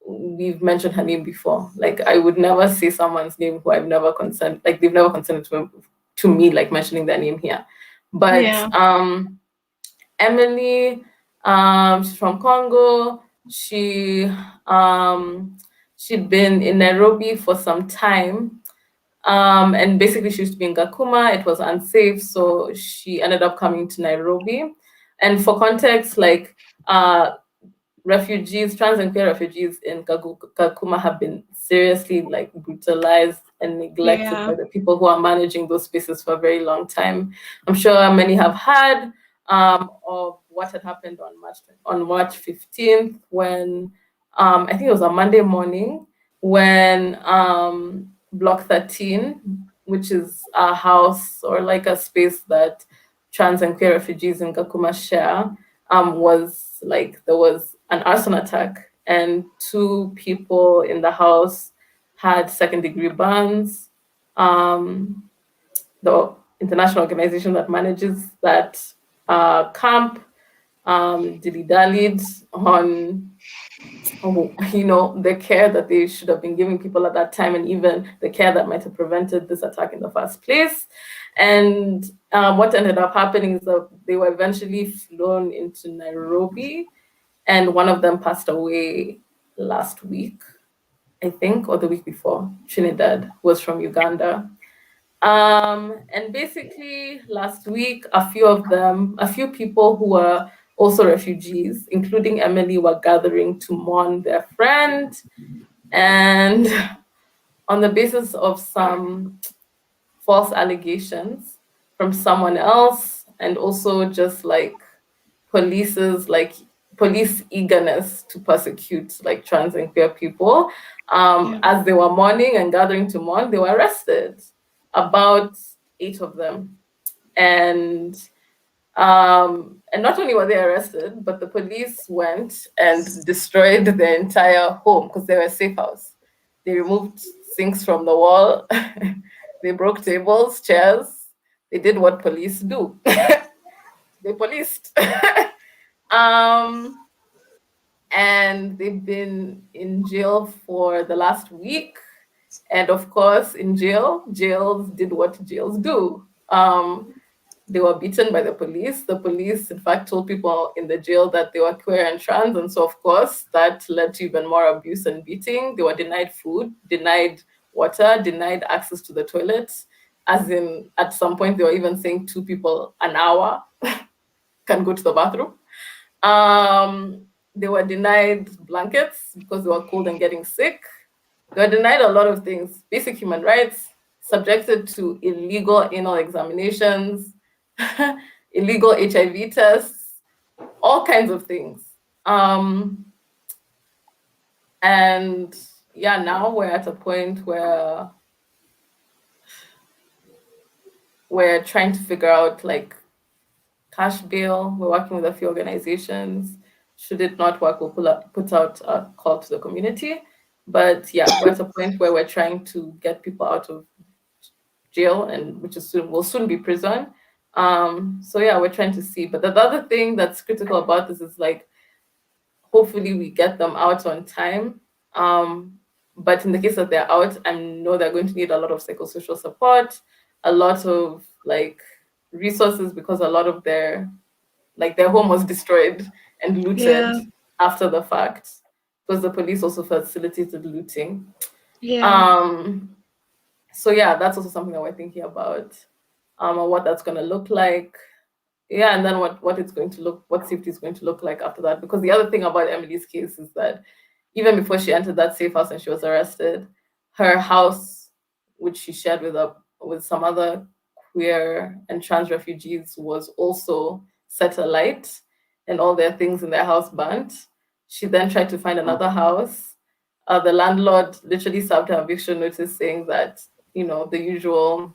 Speaker 5: we've mentioned her name before. Like, I would never say someone's name who I've never consented, like they've never consented to me, like mentioning their name here. But
Speaker 4: Yeah.
Speaker 5: Emily, she's from Congo. She'd been in Nairobi for some time. And basically she used to be in Gakuma. It was unsafe, so she ended up coming to Nairobi. And for context, like refugees, trans and queer refugees in Kakuma have been seriously like brutalized and neglected by the people who are managing those spaces for a very long time. I'm sure many have heard of what had happened on March 15th when I think it was a Monday morning when Block 13, which is a house or like a space that trans and queer refugees in Kakuma share, was like there was an arson attack and 2 people in the house had second-degree burns. The international organization that manages that camp dilly-dallied on the care that they should have been giving people at that time, and even the care that might have prevented this attack in the first place. And what ended up happening is that they were eventually flown into Nairobi, and one of them passed away last week, I think, or the week before. Trinidad was from Uganda. And basically last week, a few people who were also refugees, including Emily, were gathering to mourn their friend. And on the basis of some false allegations from someone else, and also just like police eagerness to persecute like trans and queer people, as they were mourning and gathering to mourn, they were arrested, about 8 of them. And not only were they arrested, but the police went and destroyed their entire home because they were a safe house. They removed sinks from the wall. They broke tables, chairs. They did what police do. they policed. um, and they've been in jail for the last week. And of course, in jails did what jails do. They were beaten by the police. The police, in fact, told people in the jail that they were queer and trans. And so, of course, that led to even more abuse and beating. They were denied food, denied water, denied access to the toilets. As in, at some point, they were even saying 2 people an hour can go to the bathroom. They were denied blankets because they were cold and getting sick. They were denied a lot of things, basic human rights, subjected to illegal anal examinations, illegal HIV tests, all kinds of things. And yeah, now we're at a point where we're trying to figure out like cash bail. We're working with a few organizations. Should it not work, we'll put out a call to the community. But yeah, we're at a point where we're trying to get people out of jail, and which is will soon be prison. So yeah, we're trying to see. But the other thing that's critical about this is like, hopefully we get them out on time. But in the case that they're out, I know they're going to need a lot of psychosocial support, a lot of like resources, because a lot of their home was destroyed and looted after the fact, because the police also facilitated looting. So yeah, that's also something that we're thinking about, and what that's going to look like. Yeah, and then what it's going to look, what safety is going to look like after that. Because the other thing about Emily's case is that even before she entered that safe house and she was arrested, her house, which she shared with some other queer and trans refugees, was also set alight, and all their things in their house burnt. She then tried to find another house. The landlord literally served her eviction notice saying that, the usual,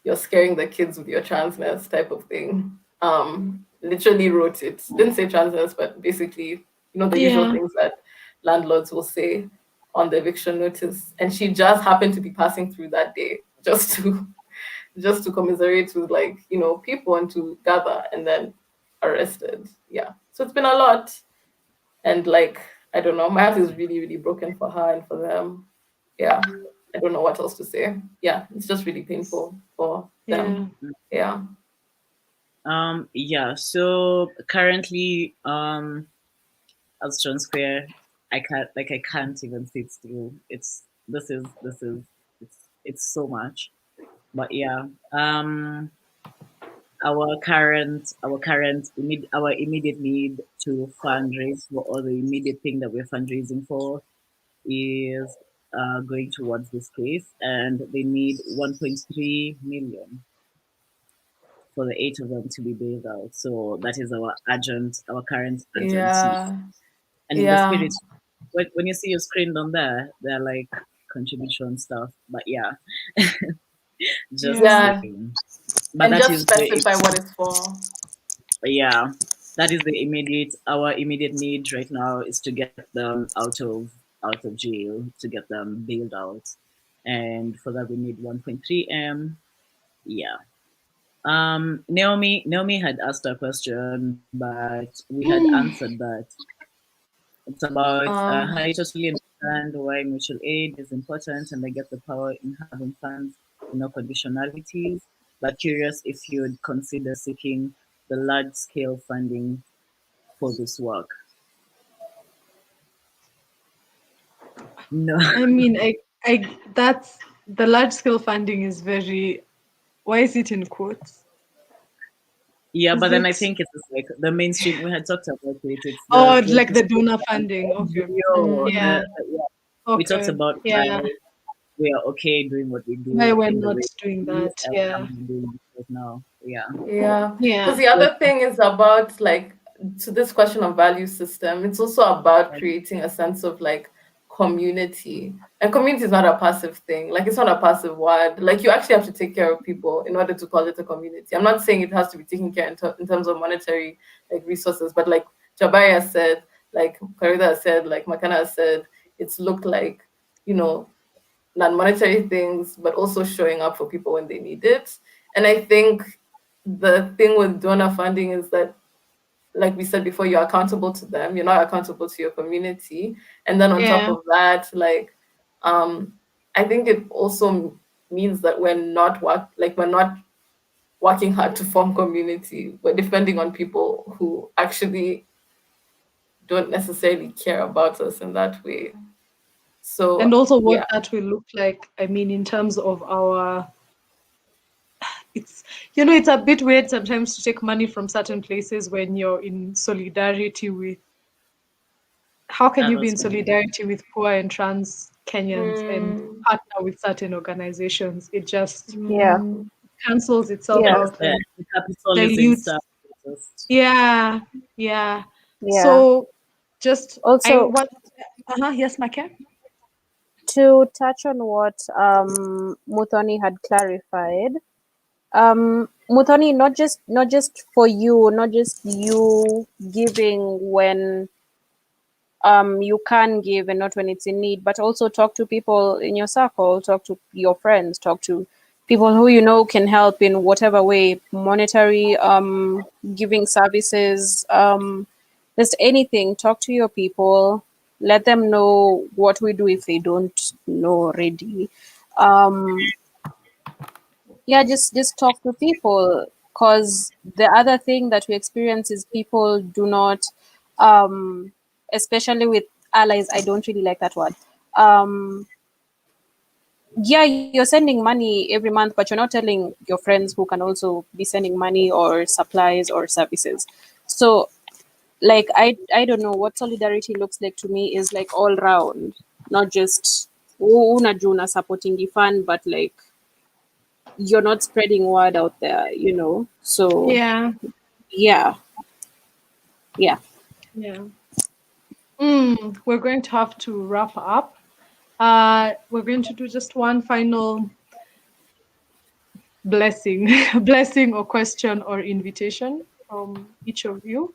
Speaker 5: you're scaring the kids with your transness type of thing. Literally wrote it. Didn't say transness, but basically, the usual things that landlords will say on the eviction notice. And she just happened to be passing through that day just to commiserate with people and to gather, and then arrested. Yeah. So it's been a lot. And I don't know, my heart is really, really broken for her and for them. Yeah. I don't know what else to say. Yeah, it's just really painful for them. Yeah.
Speaker 7: Yeah, so currently, as trans queer, I can't even sit still. It's so much. But yeah, our immediate need to fundraise for, or the immediate thing that we're fundraising for, is going towards this case, and they need 1.3 million for the 8 of them to be bailed out. So that is our current urgent need. And in the spirit, when you see your screen on there, they're like contribution stuff. But yeah, just saying. But
Speaker 5: and
Speaker 7: that
Speaker 5: just
Speaker 7: is
Speaker 5: specify what it's for.
Speaker 7: Yeah, that is our immediate need right now, is to get them out of jail, to get them bailed out, and for that we need 1.3 m. Yeah. Naomi had asked a question, but we had answered that. It's about I totally understand why mutual aid is important, and I get the power in having funds, no conditionalities. But curious if you'd consider seeking the large scale funding for this work. No.
Speaker 4: I mean, I that's the large scale funding is very. Why is it in quotes?
Speaker 7: Yeah, but then I think it's like the mainstream. We had talked about it. It's
Speaker 4: like the donor funding. Okay.
Speaker 7: Yeah.
Speaker 4: Okay.
Speaker 7: We talked about why we are okay doing what we do.
Speaker 4: Why we're not doing that. Yeah.
Speaker 7: Now. Yeah.
Speaker 5: Yeah. Because the other thing is about to this question of value system, it's also about creating a sense of community. And community is not a passive thing. It's not a passive word. You actually have to take care of people in order to call it a community. I'm not saying it has to be taken care in terms of monetary resources, but Jabari has said, Karida has said, Makana has said, it's looked like, non-monetary things, but also showing up for people when they need it. And I think the thing with donor funding is that, like we said before, you're accountable to them, you're not accountable to your community. And then on top
Speaker 4: Yeah.
Speaker 5: of that, like I think it also means that we're not working hard to form community. We're depending on people who actually don't necessarily care about us in that way.
Speaker 4: And
Speaker 5: So
Speaker 4: also what
Speaker 5: yeah.
Speaker 4: that will look like, I mean, in terms of our, it's, it's a bit weird sometimes to take money from certain places when you're in solidarity with, how can you be
Speaker 7: Others
Speaker 4: in
Speaker 7: can.
Speaker 4: solidarity with poor and trans Kenyans and
Speaker 5: Mm,
Speaker 4: partner with certain organizations? It just
Speaker 6: Yeah.
Speaker 5: mm,
Speaker 4: cancels itself
Speaker 6: Yeah.
Speaker 7: Yes,
Speaker 4: out
Speaker 7: the
Speaker 4: and
Speaker 7: capitalism
Speaker 4: dilutes.
Speaker 7: stuff. Just,
Speaker 4: Yeah, yeah.
Speaker 6: Yeah.
Speaker 4: So just I
Speaker 6: Also,
Speaker 4: want, yes, Make?
Speaker 6: to touch on what Muthoni had clarified, Muthoni, not just for you, not just you giving when you can give and not when it's in need, but also talk to people in your circle, talk to your friends, talk to people who you know can help in whatever way, monetary, giving services, just anything. Talk to your people, let them know what we do if they don't know already. Um, yeah, just talk to people, because the other thing that we experience is people do not, um especially with allies, I don't really like that word. Yeah, you're sending money every month, but you're not telling your friends who can also be sending money or supplies or services. So like I don't know what solidarity looks like. To me is like all round, not just unajuna supporting the fund, but like you're not spreading word out there, so
Speaker 4: Yeah,
Speaker 6: yeah. Yeah.
Speaker 4: yeah. We're going to have to wrap up. We're going to do just one final blessing, blessing or question or invitation from each of you.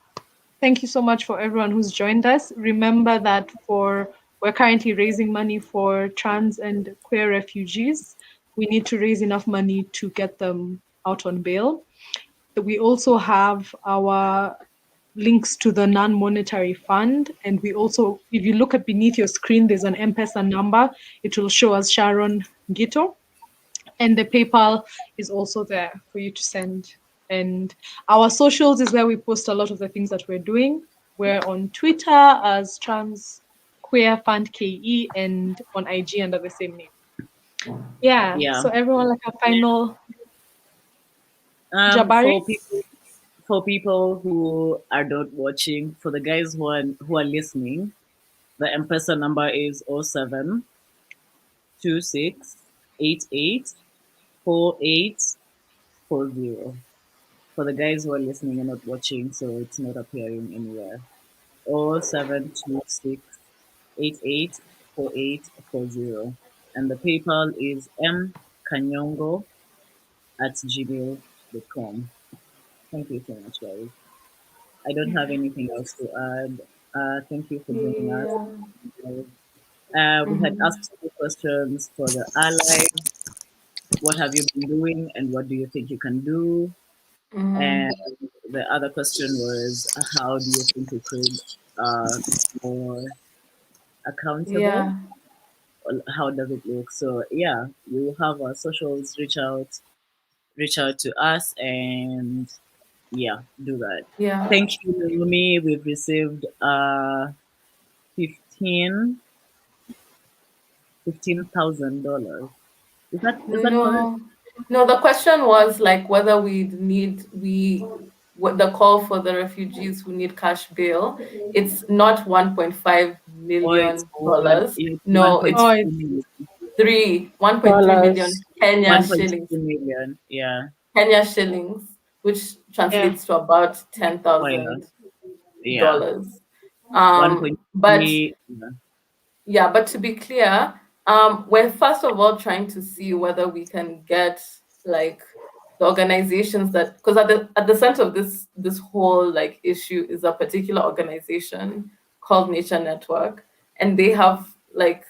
Speaker 4: Thank you so much for everyone who's joined us. Remember that we're currently raising money for trans and queer refugees. We need to raise enough money to get them out on bail. We also have our links to the non-monetary fund. And we also, if you look at beneath your screen, there's an M-Pesa number. It will show us Sharon Gito. And the PayPal is also there for you to send. And our socials is where we post a lot of the things that we're doing. We're on Twitter as Trans Queer Fund KE and on IG under the same name. Yeah.
Speaker 7: yeah.
Speaker 4: So everyone like a final
Speaker 7: Um,
Speaker 4: Jabari.
Speaker 7: for people for people who are not watching, for the guys who are listening, the M-Pesa number is 0726884840. For the guys who are listening and not watching, so it's not appearing anywhere. 0726884840. And the PayPal is mkanyongo@gmail.com. Thank you so much, guys. I don't have anything else to add. Thank you for joining us.
Speaker 5: yeah.
Speaker 7: We had
Speaker 5: Mm-hmm.
Speaker 7: asked two questions for the allies. What have you been doing and what do you think you can do?
Speaker 5: Mm-hmm.
Speaker 7: And the other question was, how do you think we could more accountable?
Speaker 5: Yeah.
Speaker 7: How does it look? So yeah, you have our socials. Reach out to us, and yeah, do that.
Speaker 5: Yeah.
Speaker 7: Thank you, Rumi. We've received 15 $15,000. Is that correct?
Speaker 5: No, no, the question was like whether what the call for the refugees who need cash bail. It's not 1.5
Speaker 7: Or it's
Speaker 5: million
Speaker 7: one
Speaker 5: dollars.
Speaker 7: it's
Speaker 5: No, it's
Speaker 4: Oh,
Speaker 7: 1.2
Speaker 4: it's
Speaker 7: million.
Speaker 5: 1.3 million
Speaker 6: Dollars.
Speaker 5: Kenya
Speaker 7: 1.2
Speaker 5: shillings.
Speaker 7: million. Yeah.
Speaker 5: Kenya shillings, which
Speaker 4: yeah,
Speaker 5: translates to about
Speaker 7: Oh yeah.
Speaker 5: $10,000.
Speaker 7: Yeah.
Speaker 5: But
Speaker 7: 1.3. Yeah.
Speaker 5: yeah, but to be clear, we're first of all trying to see whether we can get like the organizations that, because at the center of this whole like issue is a particular organization called Nature Network, and they have like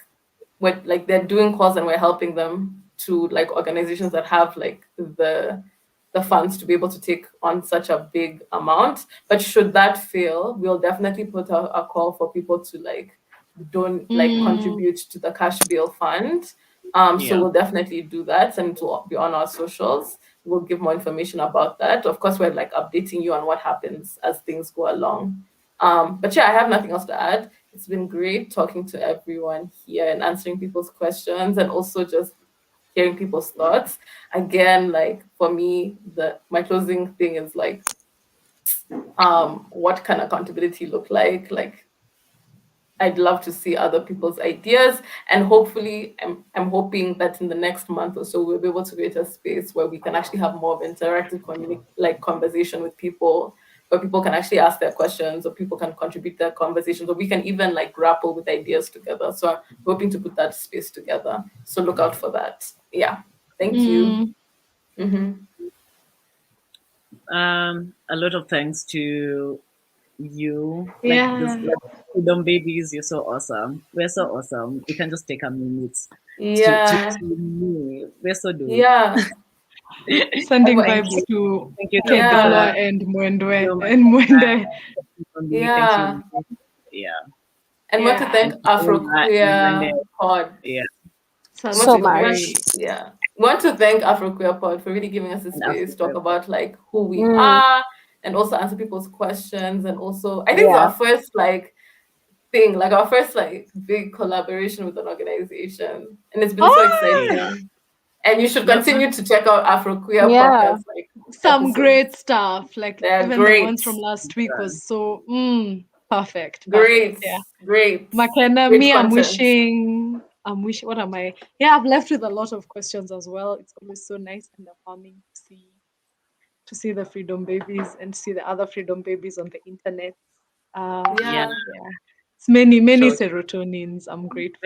Speaker 5: they're doing calls and we're helping them to like organizations that have like the the funds to be able to take on such a big amount. But should that fail, we'll definitely put a call for people to like don't like contribute to the cash bail fund. So we'll definitely do that, and it will be on our socials. We'll give more information about that. Of course, we're like updating you on what happens as things go along. But yeah, I have nothing else to add. It's been great talking to everyone here and answering people's questions, and also just hearing people's thoughts. Again, like for me, my closing thing is like, what can accountability look like? Like, I'd love to see other people's ideas, and hopefully, I'm hoping that in the next month or so, we'll be able to create a space where we can actually have more of interactive conversation with people, where people can actually ask their questions, or people can contribute their conversations, or we can even like grapple with ideas together. So I'm hoping to put that space together. So look out for that. Yeah. Thank you.
Speaker 7: A lot of thanks to you.
Speaker 4: Yeah.
Speaker 7: Like Freedom Babies, you're so awesome. We're so awesome. We can just take a minute
Speaker 5: Yeah.
Speaker 7: to we're so dope.
Speaker 5: Yeah.
Speaker 4: Sending
Speaker 7: Thank
Speaker 4: vibes
Speaker 7: you.
Speaker 4: to
Speaker 7: Thank you.
Speaker 4: Kedolwa and Mwende.
Speaker 5: Yeah.
Speaker 7: Thank you. Yeah.
Speaker 5: And want to thank AfroQueer
Speaker 7: and
Speaker 5: Pod.
Speaker 7: Yeah.
Speaker 6: So much.
Speaker 5: Yeah. Want to thank AfroQueer Pod for really giving us a space to talk about like who we are, and also answer people's questions. And also, I think it's our first like thing, like our first like big collaboration with an organization, and it's been so exciting. And you should continue to check out AfroQueer podcast. Like
Speaker 4: some great stuff. Like
Speaker 5: they're
Speaker 4: even
Speaker 5: great.
Speaker 4: the ones from last week was so perfect.
Speaker 5: Great.
Speaker 4: Yeah.
Speaker 5: Great.
Speaker 4: McKenna,
Speaker 5: Great
Speaker 4: me,
Speaker 5: content.
Speaker 4: I'm wishing, what am I? Yeah, I've left with a lot of questions as well. It's always so nice and affirming to see the Freedom Babies and see the other Freedom Babies on the internet. It's many serotonins. I'm grateful.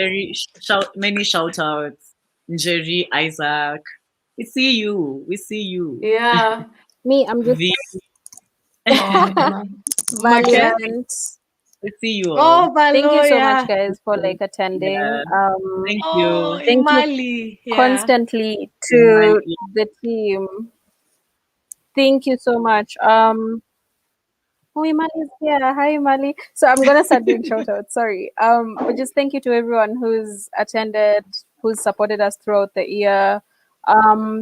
Speaker 7: Many shout outs. Jerry, Isaac. We see you.
Speaker 5: Yeah.
Speaker 6: Me, I'm just Valiant.
Speaker 7: We see you all.
Speaker 4: Oh, Valo,
Speaker 6: thank you so much, guys, for like attending.
Speaker 7: Yeah. Thank you.
Speaker 6: Thank
Speaker 4: Imali.
Speaker 6: you constantly to the team. Thank you so much. Oh, Imali is here. Hi, Imali. So I'm gonna start doing shout outs. Sorry. But just thank you to everyone who's attended, who's supported us throughout the year.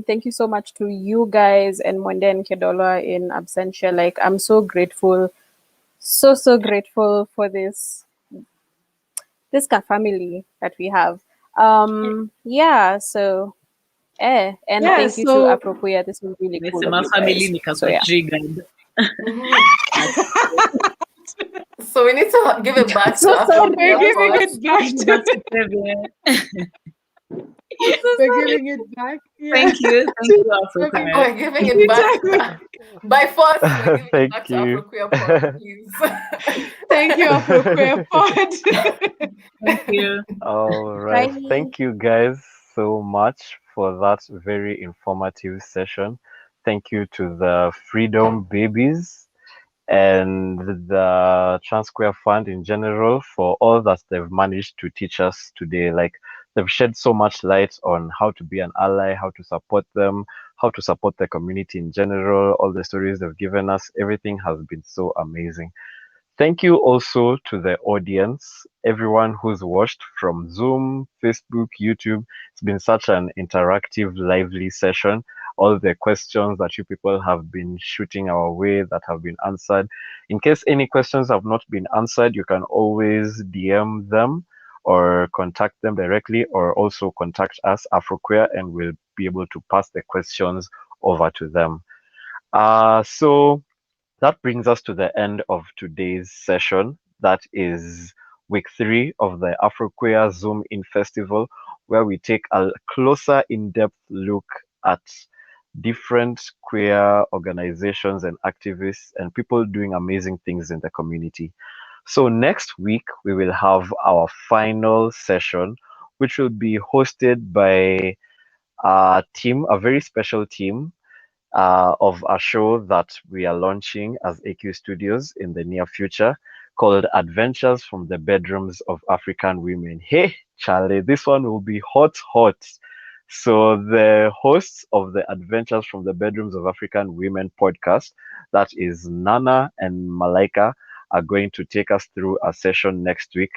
Speaker 6: Thank you so much to you guys and Mwende and Kedolwa in absentia. Like, I'm so grateful, so grateful for this family that we have. Yeah. So, and thank you to AfroQueer. This was really cool of you guys. So yeah.
Speaker 5: So we need to give it back to AfroQueer.
Speaker 4: We're giving it back. Yeah.
Speaker 7: Thank you, AfroQueer.
Speaker 5: We're giving it back. By force, we're giving it back to AfroQueer Pod, please.
Speaker 4: Thank you, AfroQueer Pod.
Speaker 7: Thank you.
Speaker 2: All right.
Speaker 6: Bye.
Speaker 2: Thank you guys so much for that very informative session. Thank you to the Freedom Babies and the Transquare Fund in general for all that they've managed to teach us today. Like, they've shed so much light on how to be an ally, how to support them, how to support the community in general. All the stories they've given us, everything has been so amazing. Thank you also to the audience, everyone who's watched from Zoom, Facebook, YouTube. It's been such an interactive, lively session. All the questions that you people have been shooting our way that have been answered. In case any questions have not been answered, you can always DM them or contact them directly, or also contact us, AfroQueer, and we'll be able to pass the questions over to them. So that brings us to the end of today's session. That is week 3 of the AfroQueer Zoom In Festival, where we take a closer, in-depth look at different queer organizations and activists and people doing amazing things in the community. So next week, we will have our final session, which will be hosted by a team, a very special team, of a show that we are launching as AQ Studios in the near future, called Adventures from the Bedrooms of African Women. Hey, Charlie, this one will be hot.
Speaker 8: So the hosts of the Adventures from the Bedrooms of African Women podcast, that is Nana and Malaika, are going to take us through a session next week.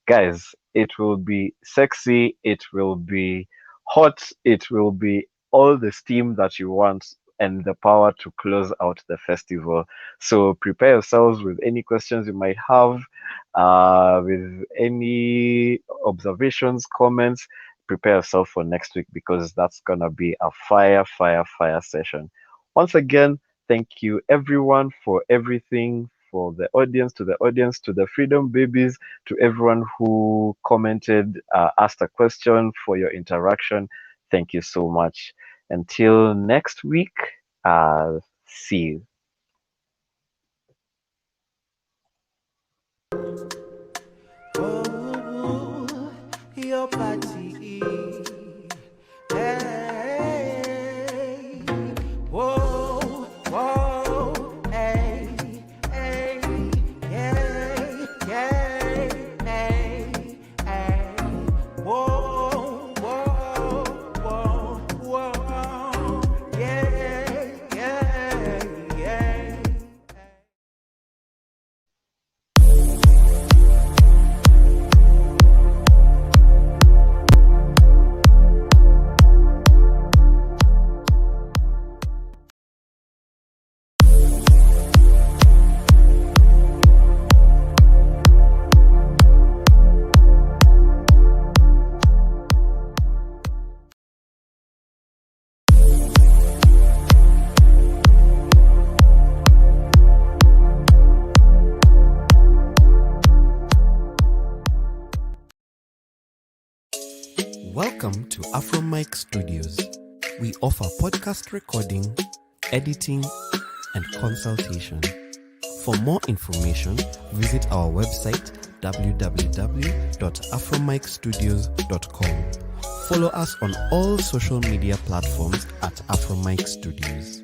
Speaker 8: Guys, it will be sexy, it will be hot, it will be all the steam that you want and the power to close out the festival. So prepare yourselves with any questions you might have, with any observations, comments. Prepare yourself for next week because that's gonna be a fire session. Once again, thank you everyone for everything, for the audience, to the Freedom Babies, to everyone who commented, asked a question, for your interaction. Thank you so much. Until next week, see you.
Speaker 1: Oh, your party. Hey, whoa, whoa, hey, hey, yeah, yeah, hey, hey, whoa, whoa, whoa, whoa, yeah, yeah, yeah.
Speaker 2: Welcome to AfroMic Studios. We offer podcast recording, editing, and consultation. For more information, visit our website www.afromicstudios.com. Follow us on all social media platforms at AfroMic Studios.